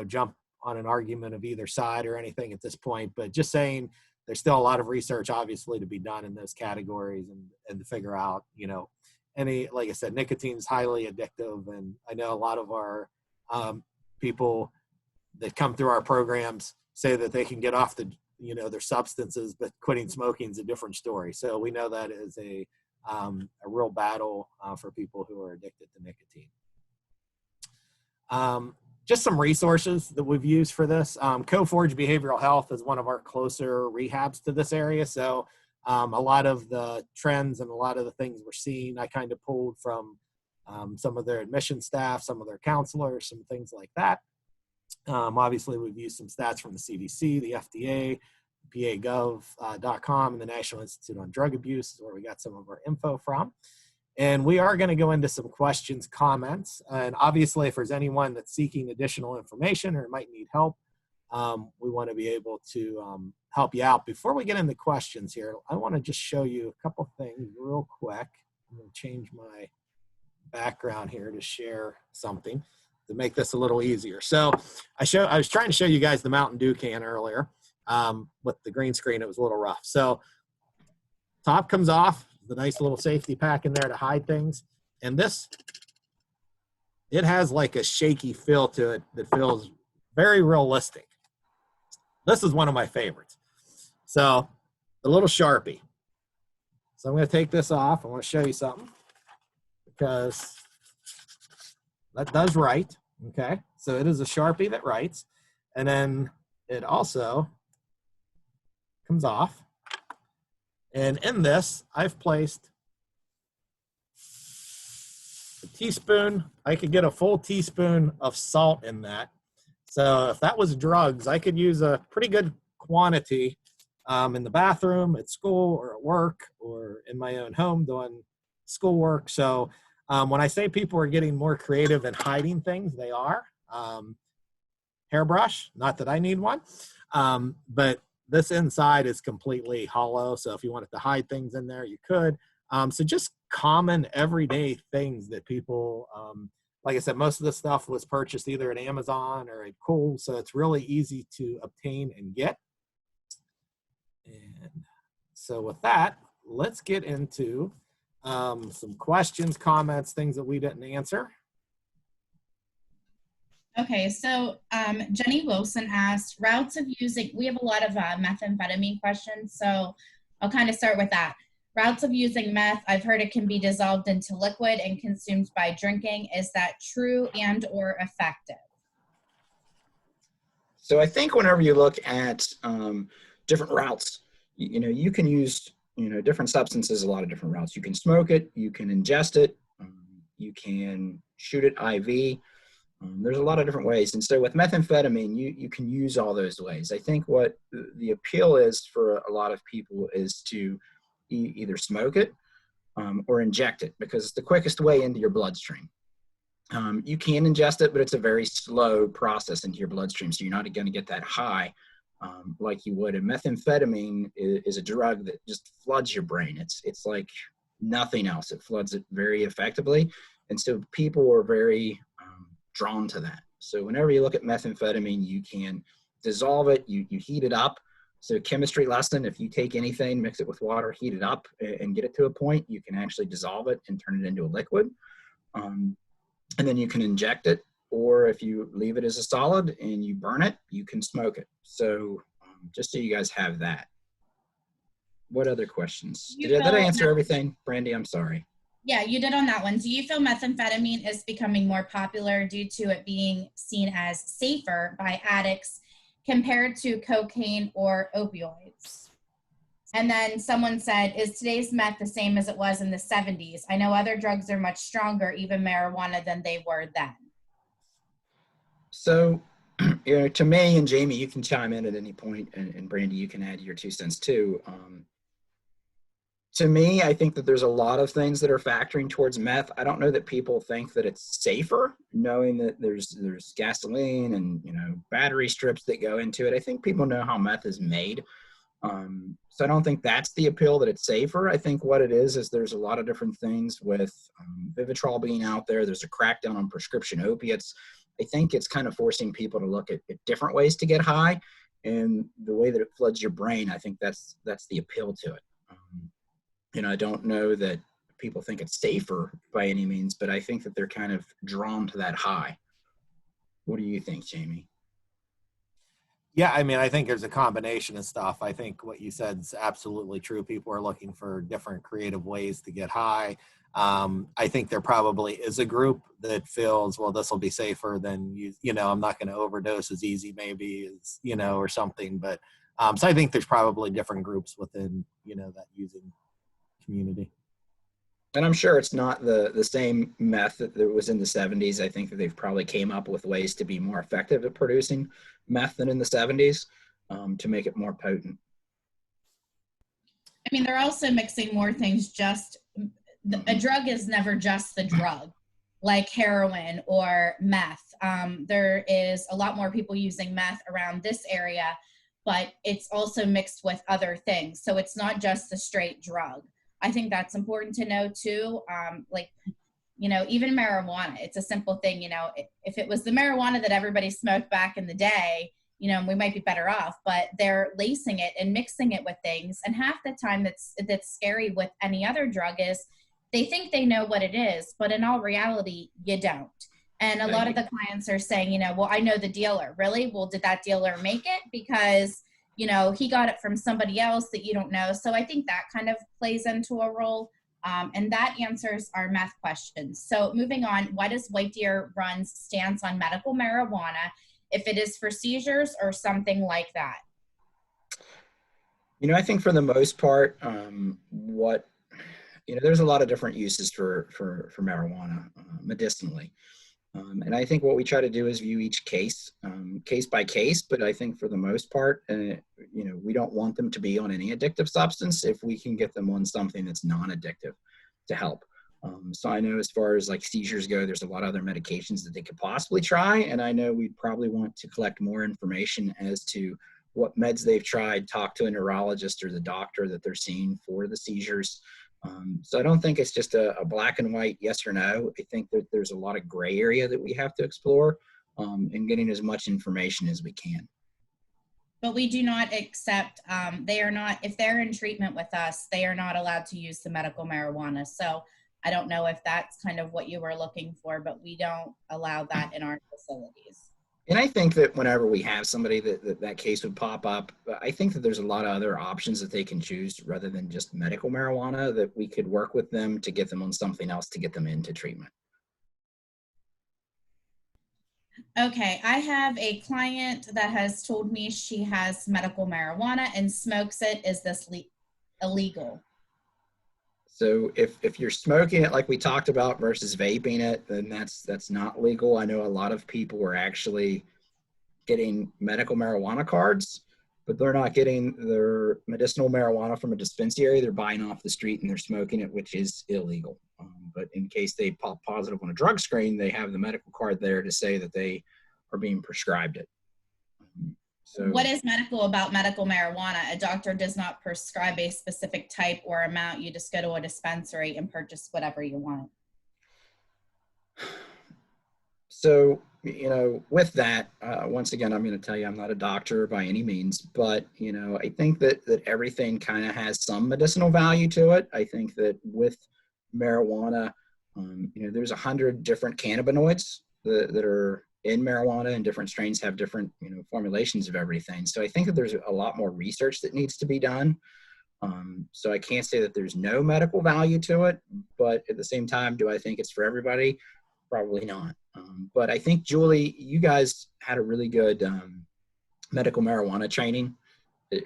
jump on an argument of either side or anything at this point, but just saying there's still a lot of research obviously to be done in those categories and to figure out, like I said, nicotine is highly addictive. And I know a lot of our people that come through our programs say that they can get off their substances, but quitting smoking is a different story. So we know that is a real battle for people who are addicted to nicotine. Just some resources that we've used for this. Coforge Behavioral Health is one of our closer rehabs to this area. So a lot of the trends and a lot of the things we're seeing, I kind of pulled from some of their admission staff, some of their counselors, some things like that. Obviously, we've used some stats from the CDC, the FDA, PAGov.com, and the National Institute on Drug Abuse is where we got some of our info from. And we are going to go into some questions, comments, and obviously if there's anyone that's seeking additional information or might need help, we want to be able to help you out. Before we get into questions here, I want to just show you a couple things real quick. I'm going to change my background here to share something to make this a little easier. So I was trying to show you guys the Mountain Dew can earlier. With the green screen, it was a little rough. So top comes off, the nice little safety pack in there to hide things. And this, it has like a shaky feel to it that feels very realistic. This is one of my favorites. So the little Sharpie. So I'm going to take this off. I want to show you something because that does write. Okay. So it is a Sharpie that writes. And then it also comes off. And in this, I've placed a teaspoon. I could get a full teaspoon of salt in that. So if that was drugs, I could use a pretty good quantity in the bathroom, at school, or at work, or in my own home doing schoolwork. So when I say people are getting more creative and hiding things, they are. Hairbrush, not that I need one, but this inside is completely hollow. So if you wanted to hide things in there, you could. So just common everyday things that people, like I said, most of the stuff was purchased either at Amazon or at Kohl's. So it's really easy to obtain and get. And so with that, let's get into some questions, comments, things that we didn't answer. Okay, so Jenny Wilson asked, routes of using, we have a lot of methamphetamine questions, so I'll kind of start with that. Routes of using meth, I've heard it can be dissolved into liquid and consumed by drinking. Is that true and or effective? So I think whenever you look at different routes, you can use, different substances, a lot of different routes. You can smoke it, you can ingest it, you can shoot it IV. There's a lot of different ways. And so with methamphetamine, you can use all those ways. I think what the appeal is for a lot of people is to either smoke it or inject it, because it's the quickest way into your bloodstream. You can ingest it, but it's a very slow process into your bloodstream. So you're not going to get that high like you would. And methamphetamine is a drug that just floods your brain. It's like nothing else. It floods it very effectively. And so people are very drawn to that. So whenever you look at methamphetamine, you can dissolve it, you heat it up, So chemistry lesson, if you take anything, mix it with water, heat it up, and get it to a point, you can actually dissolve it and turn it into a liquid. And then you can inject it, or if you leave it as a solid and you burn it, you can smoke it. So just so you guys have that. What other questions? Did I answer everything, Brandi? I'm sorry. Yeah, you did on that one. Do you feel methamphetamine is becoming more popular due to it being seen as safer by addicts compared to cocaine or opioids? And then someone said, is today's meth the same as it was in the 70s? I know other drugs are much stronger, even marijuana, than they were then. So, you know, to me, and Jayme, you can chime in at any point, and Brandi, you can add your 2 cents too. To me, I think that there's a lot of things that are factoring towards meth. I don't know that people think that it's safer, knowing that there's gasoline and, you know, battery strips that go into it. I think people know how meth is made. So I don't think that's the appeal, that it's safer. I think what it is there's a lot of different things with Vivitrol being out there. There's a crackdown on prescription opiates. I think it's kind of forcing people to look at different ways to get high, and the way that it floods your brain. I think that's the appeal to it. You know, I don't know that people think it's safer by any means, but I think that they're kind of drawn to that high. What do you think, Jayme? Yeah, I mean, I think there's a combination of stuff. I think what you said is absolutely true. People are looking for different creative ways to get high. I think there probably is a group that feels, well, this will be safer than, you know, I'm not going to overdose as easy maybe as, you know, or something. But so I think there's probably different groups within, you know, that using community. And I'm sure it's not the same meth that was in the 70s. I think that they've probably came up with ways to be more effective at producing meth than in the 70s to make it more potent. I mean, they're also mixing more things. A drug is never just the drug, like heroin or meth. There is a lot more people using meth around this area, but it's also mixed with other things. So it's not just the straight drug. I think that's important to know too. Like, you know, even marijuana, it's a simple thing. You know, if it was the marijuana that everybody smoked back in the day, you know, we might be better off, but they're lacing it and mixing it with things. And half the time that's scary with any other drug is they think they know what it is, but in all reality, you don't. And a lot of the clients are saying, you know, well, I know the dealer. Really? Well, did that dealer make it? Because, you know, he got it from somebody else that you don't know. So I think that kind of plays into a role. And that answers our meth questions. So moving on, what does White Deer Run's stance on medical marijuana, if it is for seizures or something like that? You know, I think for the most part, you know, there's a lot of different uses for marijuana medicinally. And I think what we try to do is view each case by case, but I think for the most part, you know, we don't want them to be on any addictive substance if we can get them on something that's non-addictive to help. So I know as far as like seizures go, there's a lot of other medications that they could possibly try. And I know we'd probably want to collect more information as to what meds they've tried, talk to a neurologist or the doctor that they're seeing for the seizures. So I don't think it's just a black and white yes or no. I think that there's a lot of gray area that we have to explore and getting as much information as we can. But we do not accept, they are not, if they're in treatment with us, they are not allowed to use the medical marijuana. So I don't know if that's kind of what you were looking for, but we don't allow that in our facilities. And I think that whenever we have somebody that case would pop up, I think that there's a lot of other options that they can choose rather than just medical marijuana, that we could work with them to get them on something else to get them into treatment. Okay, I have a client that has told me she has medical marijuana and smokes it. Is this illegal? So if you're smoking it like we talked about versus vaping it, then that's not legal. I know a lot of people are actually getting medical marijuana cards, but they're not getting their medicinal marijuana from a dispensary. They're buying off the street and they're smoking it, which is illegal. But in case they pop positive on a drug screen, they have the medical card there to say that they are being prescribed it. So, what is medical about medical marijuana? A doctor does not prescribe a specific type or amount. You just go to a dispensary and purchase whatever you want. So you know, with that, once again, I'm going to tell you I'm not a doctor by any means, but, you know, I think that everything kind of has some medicinal value to it. I think that with marijuana, you know, there's 100 different cannabinoids that are in marijuana, and different strains have different, you know, formulations of everything. So I think that there's a lot more research that needs to be done. So I can't say that there's no medical value to it, but at the same time, do I think it's for everybody? Probably not. But I think, Julie, you guys had a really good medical marijuana training.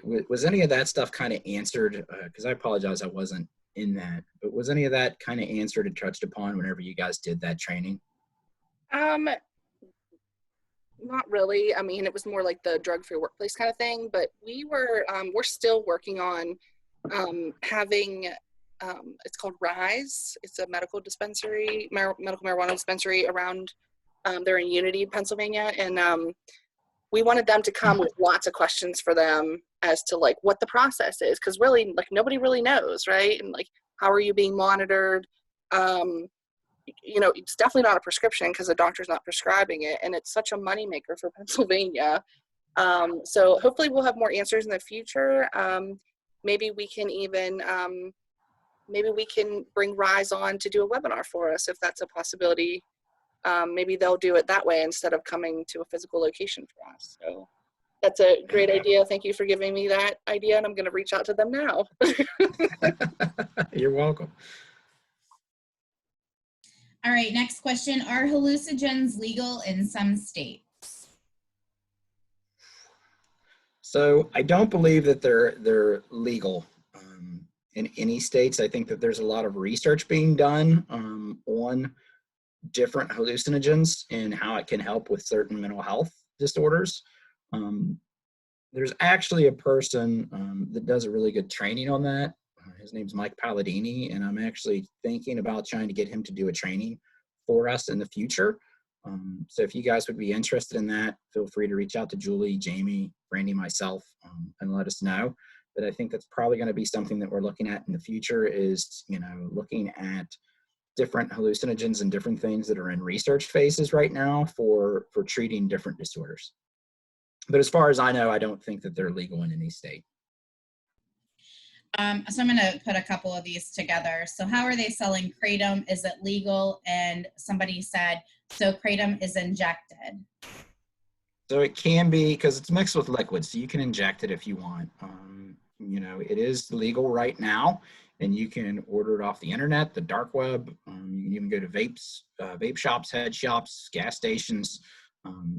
Was any of that stuff kind of answered? Because I apologize, I wasn't in that. But was any of that kind of answered and touched upon whenever you guys did that training? Not really. I mean, it was more like the drug-free workplace kind of thing. But we're still working on having. It's called Rise. It's a medical dispensary, medical marijuana dispensary around. They're in Unity, Pennsylvania, and we wanted them to come with lots of questions for them as to like what the process is, because really, like, nobody really knows, right? And like, how are you being monitored? You know, it's definitely not a prescription because the doctor's not prescribing it, and it's such a moneymaker for Pennsylvania. So hopefully we'll have more answers in the future. Maybe we can even maybe we can bring Rise on to do a webinar for us if that's a possibility. Maybe they'll do it that way instead of coming to a physical location for us. So that's a great idea. Thank you for giving me that idea, and I'm going to reach out to them now. You're welcome. All right, next question. Are hallucinogens legal in some states? So I don't believe that they're legal in any states. I think that there's a lot of research being done on different hallucinogens and how it can help with certain mental health disorders. There's actually a person that does a really good training on that. His name's Mike Palladini, and I'm actually thinking about trying to get him to do a training for us in the future. So if you guys would be interested in that, feel free to reach out to Julie, Jayme, Brandi, myself, and let us know. But I think that's probably going to be something that we're looking at in the future is, you know, looking at different hallucinogens and different things that are in research phases right now for treating different disorders. But as far as I know, I don't think that they're legal in any state. So I'm going to put a couple of these together. So how are they selling kratom? Is it legal? And somebody said, so kratom is injected. So it can be, because it's mixed with liquids, so you can inject it if you want. You know, it is legal right now, and you can order it off the internet, the dark web. You can even go to vape shops, head shops, gas stations.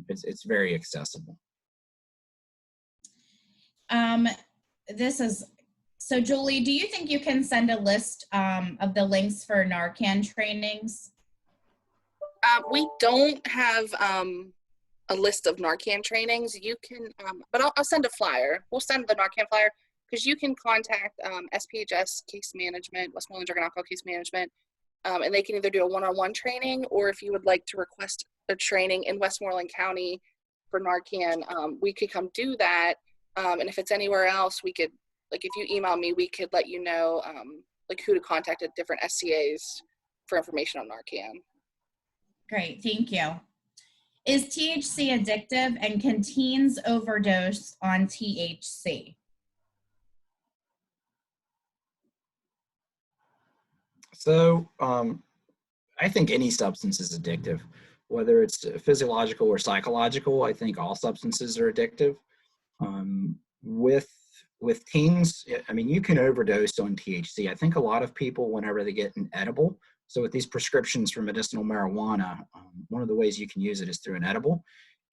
It's very accessible. So Julie, do you think you can send a list of the links for Narcan trainings? We don't have a list of Narcan trainings. You can, but I'll send a flyer. We'll send the Narcan flyer because you can contact SPHS Case Management, Westmoreland Drug and Alcohol Case Management, and they can either do a one-on-one training, or if you would like to request a training in Westmoreland County for Narcan, we could come do that. And if it's anywhere else, we could, like, if you email me, we could let you know, like, who to contact at different SCAs for information on Narcan. Great, thank you. Is THC addictive, and can teens overdose on THC? So I think any substance is addictive, whether it's physiological or psychological. I think all substances are addictive. With teens, I mean, you can overdose on THC. I think a lot of people, whenever they get an edible, so with these prescriptions for medicinal marijuana, one of the ways you can use it is through an edible.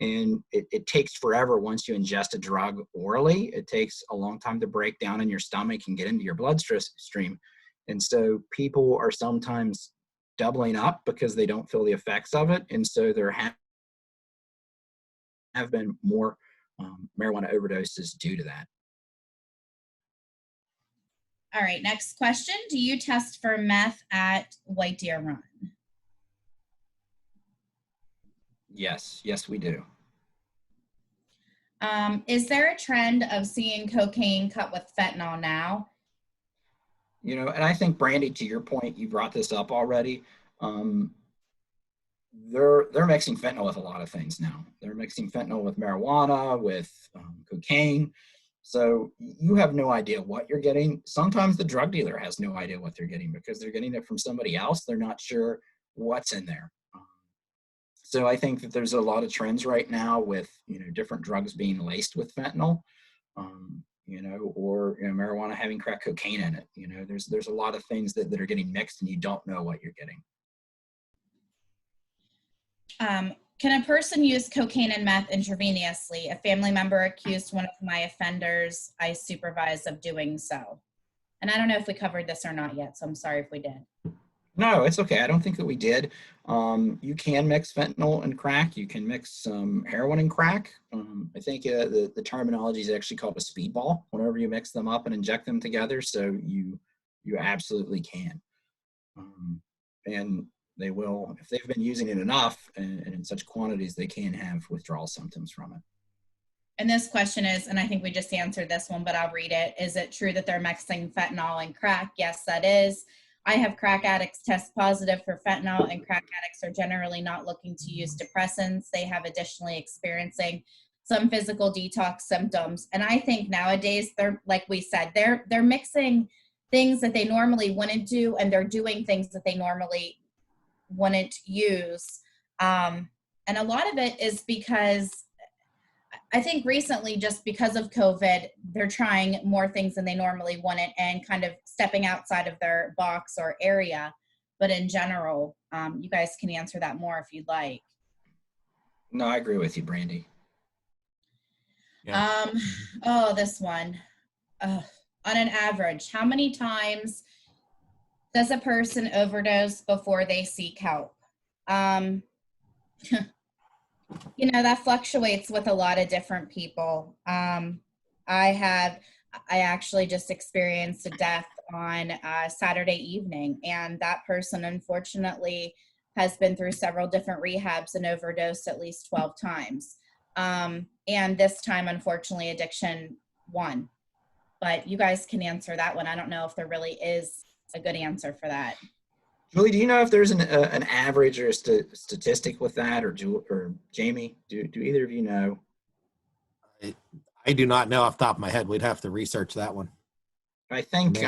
And it takes forever once you ingest a drug orally. It takes a long time to break down in your stomach and get into your bloodstream. And so people are sometimes doubling up because they don't feel the effects of it. And so there have been more marijuana overdoses due to that. All right, next question. Do you test for meth at White Deer Run? Yes, we do. Is there a trend of seeing cocaine cut with fentanyl now? You know, and I think, Brandi, to your point, you brought this up already. they're mixing fentanyl with a lot of things now. They're mixing fentanyl with marijuana, with cocaine. So you have no idea what you're getting. Sometimes the drug dealer has no idea what they're getting because they're getting it from somebody else. They're not sure what's in there. So I think that there's a lot of trends right now with, different drugs being laced with fentanyl, or marijuana having crack cocaine in it. There's a lot of things that are getting mixed and you don't know what you're getting. Can a person use cocaine and meth intravenously? A family member accused one of my offenders I supervise of doing so. And I don't know if we covered this or not yet, so I'm sorry if we did. No, it's okay. I don't think that we did. You can mix fentanyl and crack. You can mix heroin and crack. I think the terminology is actually called a speedball whenever you mix them up and inject them together. So you absolutely can. And they will, if they've been using it enough and in such quantities, they can have withdrawal symptoms from it. And this question is, and I think we just answered this one, but I'll read it. Is it true that they're mixing fentanyl and crack? Yes, that is. I have crack addicts test positive for fentanyl, and crack addicts are generally not looking to use depressants. They have additionally experiencing some physical detox symptoms. And I think nowadays they're, like we said, they're mixing things that they normally wouldn't do, and they're doing things that they normally wouldn't use. And a lot of it is because I think recently, just because of COVID, they're trying more things than they normally wouldn't and kind of stepping outside of their box or area. But in general, you guys can answer that more if you'd like. No, I agree with you, Brandi. Yeah. This one. On an average, how many times does a person overdose before they seek help? That fluctuates with a lot of different people. I actually just experienced a death on Saturday evening, and that person unfortunately has been through several different rehabs and overdosed at least 12 times. And this time, unfortunately, addiction won. But you guys can answer that one. I don't know if there really is a good answer for that. Julie, do you know if there's an average or a statistic with that, or Jayme, do either of you know? I do not know off the top of my head. We'd have to research that one. I think,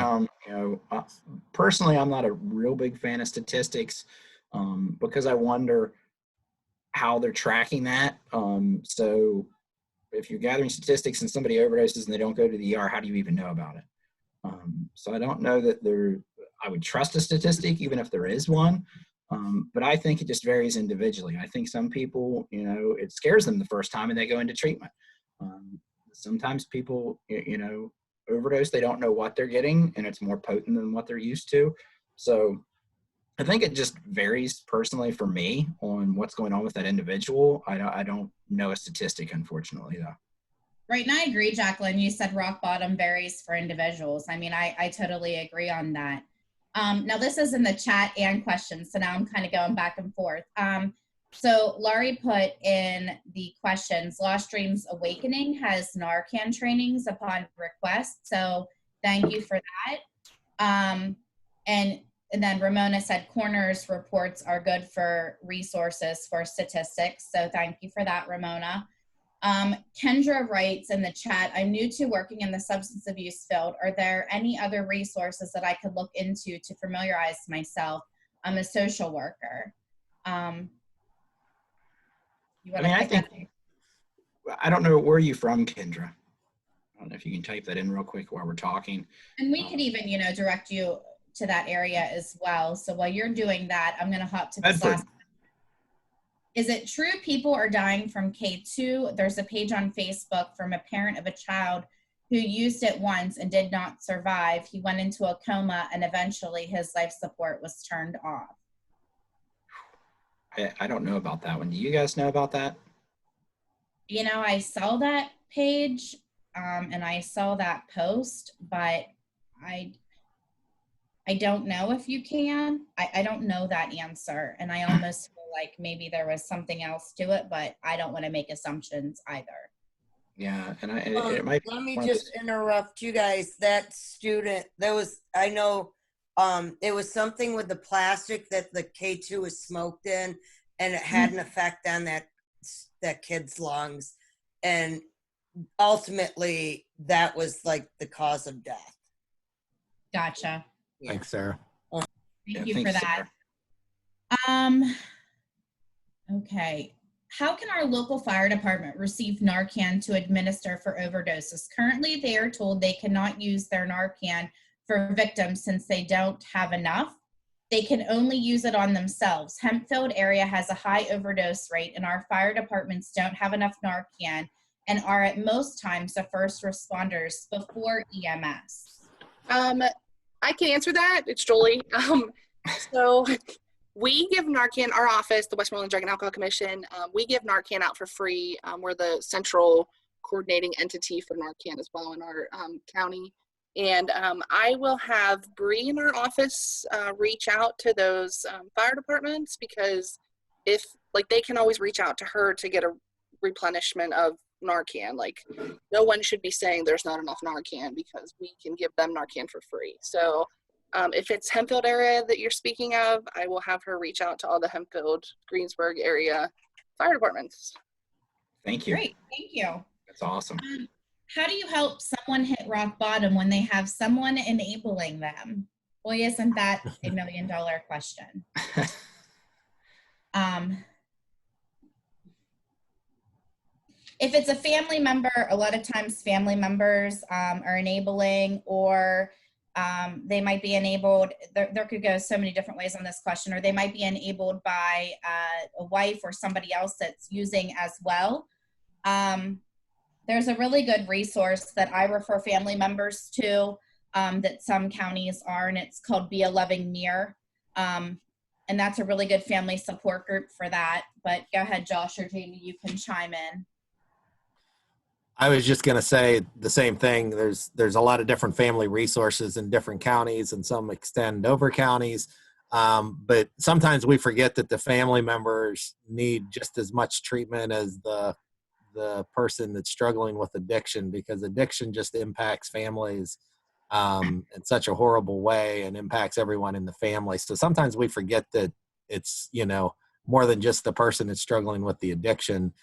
personally, I'm not a real big fan of statistics because I wonder how they're tracking that. So if you're gathering statistics and somebody overdoses and they don't go to the ER, how do you even know about it? So I don't know that I would trust a statistic, even if there is one. But I think it just varies individually. I think some people, it scares them the first time and they go into treatment. Sometimes people, overdose, they don't know what they're getting and it's more potent than what they're used to. So I think it just varies personally for me on what's going on with that individual. I don't know a statistic, unfortunately, though. Right, and I agree, Jacqueline. You said rock bottom varies for individuals. I mean, I totally agree on that. Now, this is in the chat and questions, so now I'm kind of going back and forth. So Laurie put in the questions, Lost Dreams Awakening has Narcan trainings upon request, so thank you for that. And then Ramona said Coroner's reports are good for resources for statistics, so thank you for that, Ramona. Kendra writes in the chat, I'm new to working in the substance abuse field. Are there any other resources that I could look into to familiarize myself? I'm a social worker. I don't know, where are you from, Kendra? I don't know if you can type that in real quick while we're talking. And we could even, direct you to that area as well. So while you're doing that, I'm going to hop to this last. Is it true people are dying from K2? There's a page on Facebook from a parent of a child who used it once and did not survive. He went into a coma and eventually his life support was turned off. I don't know about that one. Do you guys know about that? I saw that page and I saw that post, but I don't know if you can. I don't know that answer. And I almost feel like maybe there was something else to it, but I don't want to make assumptions either. Yeah, and it might. Let me just interrupt you guys. That student, it was something with the plastic that the K2 is smoked in, and it had an effect on that kid's lungs. And ultimately that was like the cause of death. Gotcha. Yeah. Thanks, Sarah. Thank you for that. Okay. How can our local fire department receive Narcan to administer for overdoses? Currently, they are told they cannot use their Narcan for victims since they don't have enough. They can only use it on themselves. Hempfield area has a high overdose rate, and our fire departments don't have enough Narcan and are at most times the first responders before EMS. I can answer that. It's Jolie. So we give Narcan, our office, the Westmoreland Drug and Alcohol Commission, we give Narcan out for free. We're the central coordinating entity for Narcan as well in our county. And I will have Bree in our office reach out to those fire departments, because if, like, they can always reach out to her to get a replenishment of Narcan. Like, no one should be saying there's not enough Narcan, because we can give them Narcan for free. So if it's Hempfield area that you're speaking of, I will have her reach out to all the Hempfield, Greensburg area fire departments. Thank you. Great, thank you. That's awesome. How do you help someone hit rock bottom when they have someone enabling them? Boy, isn't that a $1 million question. If it's a family member, a lot of times family members are enabling, or they might be enabled. There could go so many different ways on this question, or they might be enabled by a wife or somebody else that's using as well. There's a really good resource that I refer family members to that some counties are, and it's called Be a Loving Near. And that's a really good family support group for that. But go ahead, Josh or Jayme, you can chime in. I was just going to say the same thing. There's a lot of different family resources in different counties, and some extend over counties. But sometimes we forget that the family members need just as much treatment as the person that's struggling with addiction, because addiction just impacts families in such a horrible way and impacts everyone in the family. So sometimes we forget that it's, more than just the person that's struggling with the addiction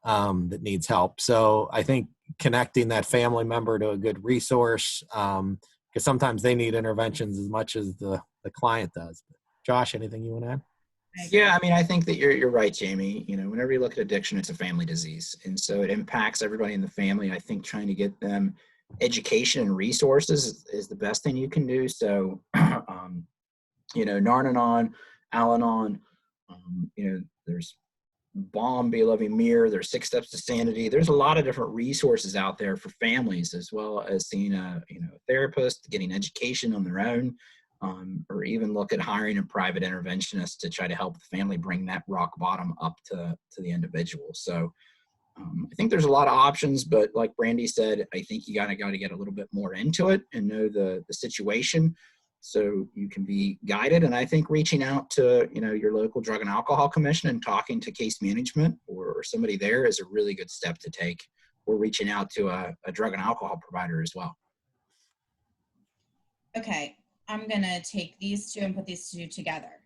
that needs help. So I think connecting that family member to a good resource, because sometimes they need interventions as much as the client does. Josh, anything you want to add? Yeah, I mean, I think that you're right, Jayme. Whenever you look at addiction, it's a family disease, and so it impacts everybody in the family. I think trying to get them education and resources is the best thing you can do. So, Narcanon, Al-Anon, there's Bomb, Be a Loving Mirror, there's 6 Steps to Sanity. There's a lot of different resources out there for families, as well as seeing a therapist, getting education on their own, or even look at hiring a private interventionist to try to help the family bring that rock bottom up to the individual. So I think there's a lot of options, but like Brandi said, I think you got to get a little bit more into it and know the situation, so you can be guided. And I think reaching out to, your local drug and alcohol commission and talking to case management or somebody there is a really good step to take, or reaching out to a drug and alcohol provider as well. Okay, I'm gonna take these two and put these two together.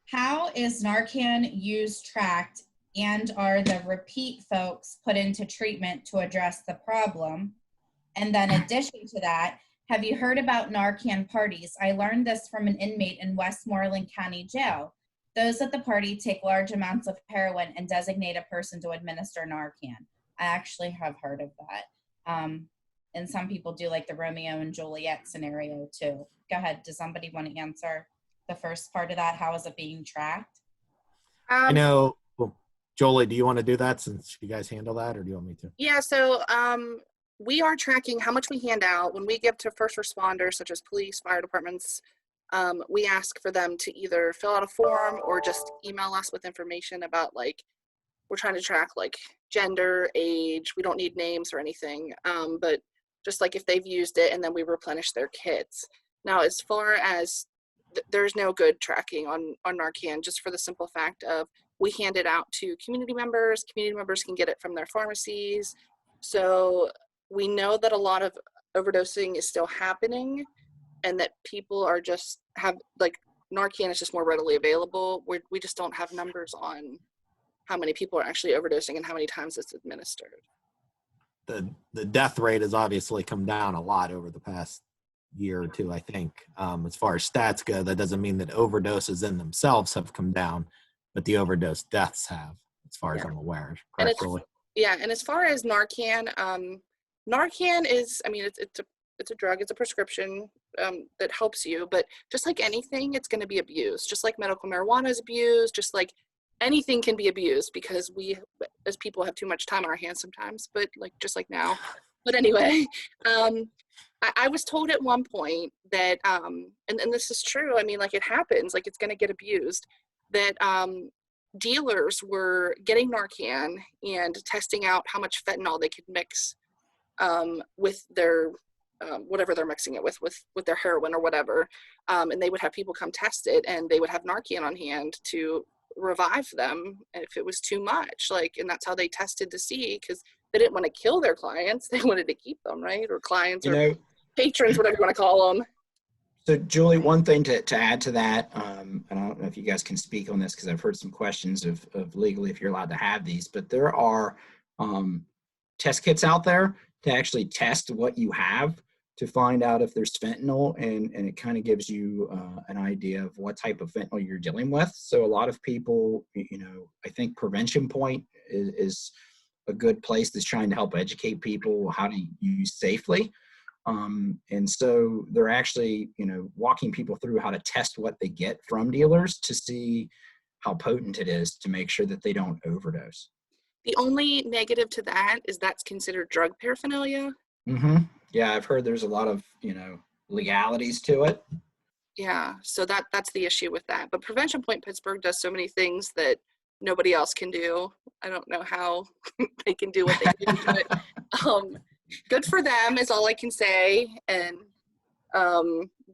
How is Narcan use tracked, and are the repeat folks put into treatment to address the problem? And then addition to that, have you heard about Narcan parties? I learned this from an inmate in Westmoreland County Jail. Those at the party take large amounts of heroin and designate a person to administer Narcan. I actually have heard of that. And some people do like the Romeo and Juliet scenario too. Go ahead, does somebody want to answer the first part of that? How is it being tracked? Jolie, do you want to do that since you guys handle that, or do you want me to? Yeah, so we are tracking how much we hand out. When we give to first responders, such as police, fire departments, we ask for them to either fill out a form or just email us with information about, like, we're trying to track like gender, age. We don't need names or anything, but just like if they've used it, and then we replenish their kits. Now, as far as there's no good tracking on Narcan, just for the simple fact of we hand it out to community members. Community members can get it from their pharmacies. So we know that a lot of overdosing is still happening, and that people are just Narcan is just more readily available. We just don't have numbers on how many people are actually overdosing and how many times it's administered. The death rate has obviously come down a lot over the past year or two, I think. As far as stats go, that doesn't mean that overdoses in themselves have come down, but the overdose deaths have, as far as I'm aware. And And as far as Narcan, Narcan is, I mean, it's a drug, it's a prescription that helps you, but just like anything, it's going to be abused. Just like medical marijuana is abused, just like anything can be abused, because we as people have too much time on our hands sometimes, but like just like now. But anyway, I was told at one point that, and this is true, I mean, like it happens, like it's going to get abused, that dealers were getting Narcan and testing out how much fentanyl they could mix with their whatever they're mixing it with their heroin or whatever, and they would have people come test it, and they would have Narcan on hand to revive them if it was too much, like, and that's how they tested to see, because they didn't want to kill their clients, they wanted to keep them, right? Or clients, or patrons, whatever you want to call them. So Julie, one thing to add to that, and I don't know if you guys can speak on this, because I've heard some questions of legally if you're allowed to have these, but there are test kits out there to actually test what you have to find out if there's fentanyl, and it kind of gives you an idea of what type of fentanyl you're dealing with. So a lot of people, I think Prevention Point is a good place that's trying to help educate people how to use safely. And so they're actually, walking people through how to test what they get from dealers to see how potent it is, to make sure that they don't overdose. The only negative to that is that's considered drug paraphernalia. Mm-hmm. Yeah, I've heard there's a lot of, legalities to it. Yeah, so that's the issue with that. But Prevention Point Pittsburgh does so many things that nobody else can do. I don't know how they can do what they do, but good for them is all I can say. And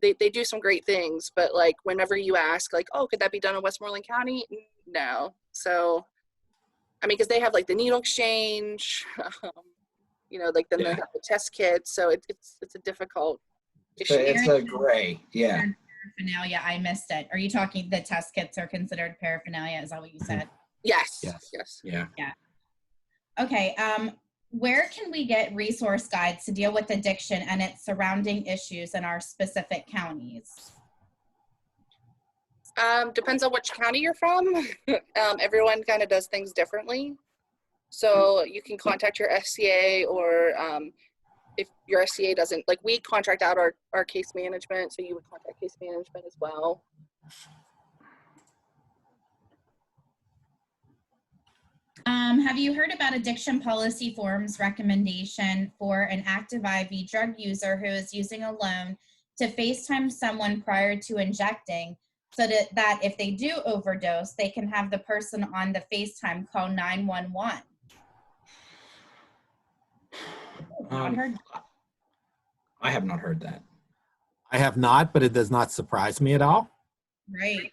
they do some great things, but like whenever you ask, like, oh, could that be done in Westmoreland County? No. So, I mean, because they have like the needle exchange, like then they have the test kits. So it's a difficult issue. It's a gray, yeah. Paraphernalia, I missed it. Are you talking the test kits are considered paraphernalia? Is that what you said? Yes. Yeah. Okay. Where can we get resource guides to deal with addiction and its surrounding issues in our specific counties? Depends on which county you're from. Everyone kind of does things differently. So you can contact your SCA, or if your SCA doesn't, like, we contract out our case management, so you would contact case management as well. Have you heard about Addiction Policy Forum's recommendation for an active IV drug user who is using a loan to FaceTime someone prior to injecting, so that if they do overdose, they can have the person on the FaceTime call 911? I have not heard that. I have not, but it does not surprise me at all. Right.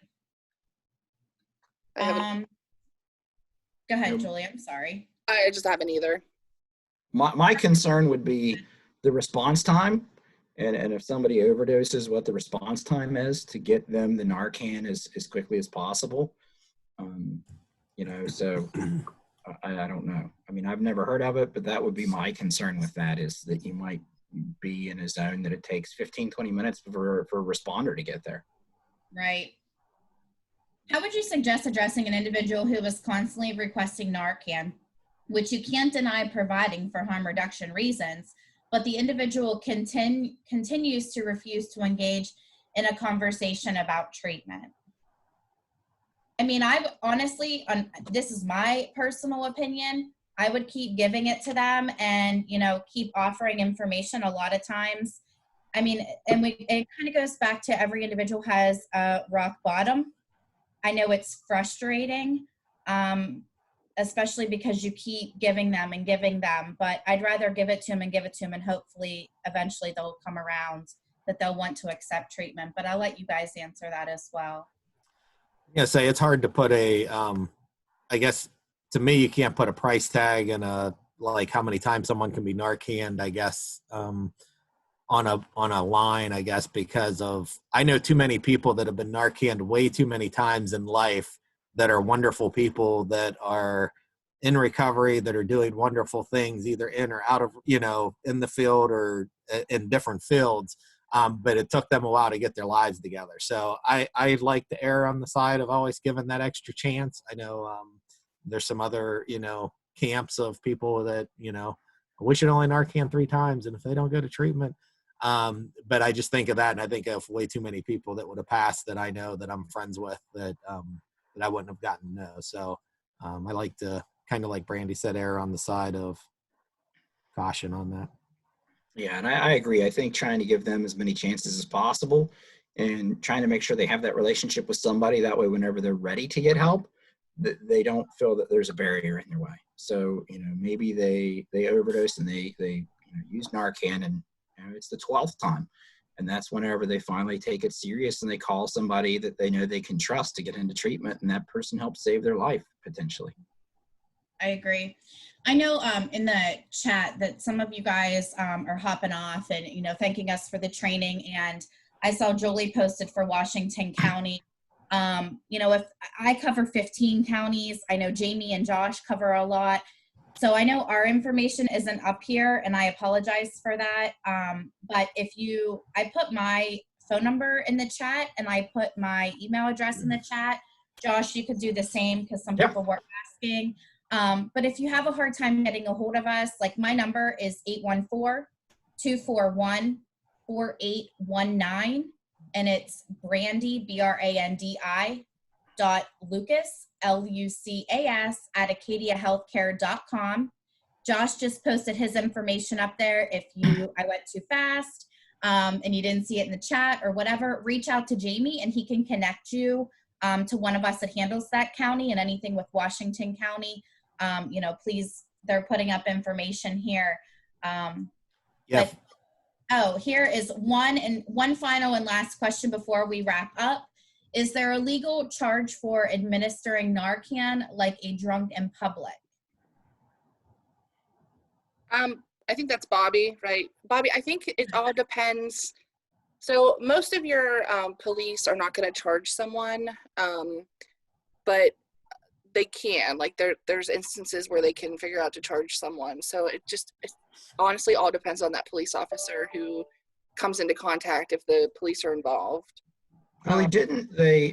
Go ahead, Julie. I'm sorry. I just haven't either. My concern would be the response time, and if somebody overdoses, what the response time is to get them the Narcan as quickly as possible. So I don't know. I mean, I've never heard of it, but that would be my concern with that, is that you might be in a zone that it takes 15-20 minutes for a responder to get there. Right. How would you suggest addressing an individual who is constantly requesting Narcan, which you can't deny providing for harm reduction reasons, but the individual continues to refuse to engage in a conversation about treatment? I mean, I honestly, this is my personal opinion, I would keep giving it to them and, keep offering information a lot of times. I mean, and it kind of goes back to every individual has a rock bottom. I know it's frustrating, especially because you keep giving them, but I'd rather give it to them and hopefully eventually they'll come around that they'll want to accept treatment. But I'll let you guys answer that as well. Yeah, say it's hard to put I guess to me, you can't put a price tag and like how many times someone can be Narcaned, I guess, on on a line, I guess, because of, I know too many people that have been Narcaned way too many times in life that are wonderful people that are in recovery, that are doing wonderful things, either in or out of, in the field or in different fields. But it took them a while to get their lives together. So I like to err on the side of always giving that extra chance. I know there's some other, camps of people that, we should only Narcan 3 times. And if they don't go to treatment, but I just think of that. And I think of way too many people that would have passed that I know that I'm friends with that I wouldn't have gotten to know. So I like to kind of, like Brandi said, err on the side of caution on that. Yeah, and I agree. I think trying to give them as many chances as possible and trying to make sure they have that relationship with somebody, that way whenever they're ready to get help, they don't feel that there's a barrier in their way. So, maybe they overdose and they use Narcan, and it's the 12th time. And that's whenever they finally take it serious and they call somebody that they know they can trust to get into treatment, and that person helps save their life potentially. I agree. I know in the chat that some of you guys are hopping off and, thanking us for the training. And I saw Julie posted for Washington County. If I cover 15 counties, I know Jayme and Josh cover a lot. So I know our information isn't up here, and I apologize for that. But I put my phone number in the chat and I put my email address in the chat. Josh, you could do the same because some people were asking. But if you have a hard time getting a hold of us, like my number is 814-241-4819, and it's Brandi, Brandi, .Lucas, LUCAS @acadiahealthcare.com. Josh just posted his information up there. If I went too fast and you didn't see it in the chat or whatever, reach out to Jayme and he can connect you to one of us that handles that county, and anything with Washington County. Please, they're putting up information here. But, here is one final and last question before we wrap up. Is there a legal charge for administering Narcan like a drunk in public? I think that's Bobby, right? Bobby, I think it all depends. So most of your police are not going to charge someone, but they can. Like there's instances where they can figure out to charge someone. So it honestly all depends on that police officer who comes into contact if the police are involved. Really, didn't they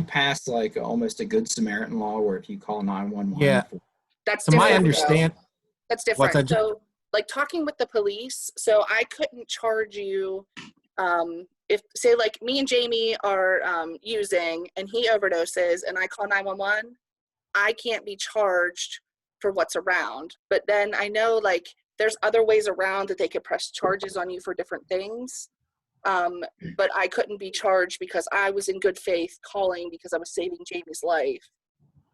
pass like almost a Good Samaritan law where if you call 911? Yeah. That's to different. my understand. That's different. So like talking with the police, so I couldn't charge you if say like me and Jayme are using and he overdoses and I call 911, I can't be charged for what's around. But then I know like there's other ways around that they could press charges on you for different things. But I couldn't be charged because I was in good faith calling because I was saving Jayme's life.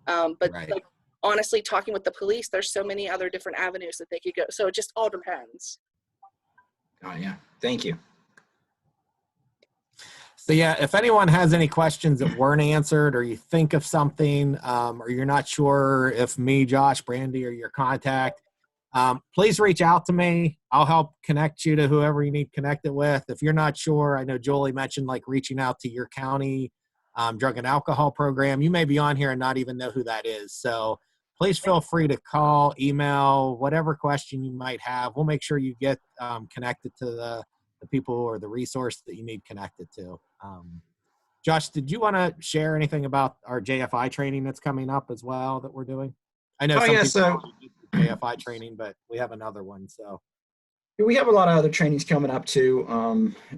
But like honestly, talking with the police, there's so many other different avenues that they could go. So it just all depends. Oh yeah, thank you. So yeah, if anyone has any questions that weren't answered, or you think of something, or you're not sure if me, Josh, Brandi, or your contact, please reach out to me. I'll help connect you to whoever you need connected with. If you're not sure, I know Julie mentioned like reaching out to your county drug and alcohol program. You may be on here and not even know who that is. So please feel free to call, email, whatever question you might have. We'll make sure you get connected to the people or the resource that you need connected to. Josh, did you want to share anything about our JFI training that's coming up as well that we're doing? I know some people do JFI training, but we have another one. So we have a lot of other trainings coming up too.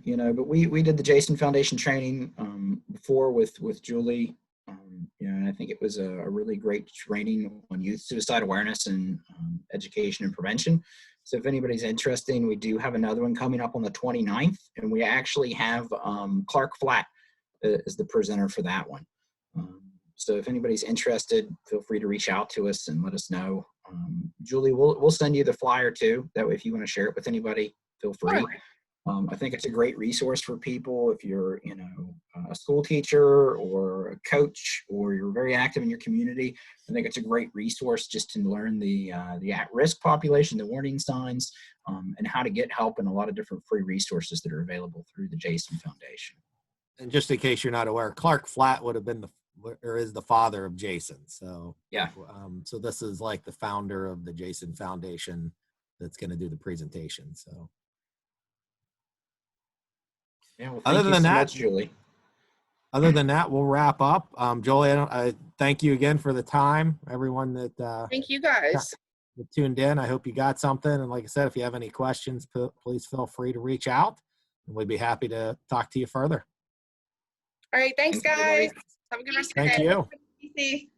But we did the Jason Foundation training before with Julie. And I think it was a really great training on youth suicide awareness and education and prevention. So if anybody's interested, we do have another one coming up on the 29th, and we actually have Clark Flatt as the presenter for that one. So if anybody's interested, feel free to reach out to us and let us know. Julie, we'll send you the flyer too. That way, if you want to share it with anybody, feel free. I think it's a great resource for people if you're, a school teacher or a coach, or you're very active in your community. I think it's a great resource just to learn the at-risk population, the warning signs, and how to get help, and a lot of different free resources that are available through the Jason Foundation. And just in case you're not aware, Clark Flatt would have been is the father of Jason. So Yeah. So this is like the founder of the Jason Foundation that's going to do the presentation. So Yeah. Well, Other thank you than so that- much, Julie. other than that, we'll wrap up. Jolie, I thank you again for the time. Everyone that Thank you guys. tuned in, I hope you got something. And like I said, if you have any questions, please feel free to reach out, and we'd be happy to talk to you further. All right. Thanks, Thanks, everybody. guys. Have a good rest of your Thank day. you. Easy.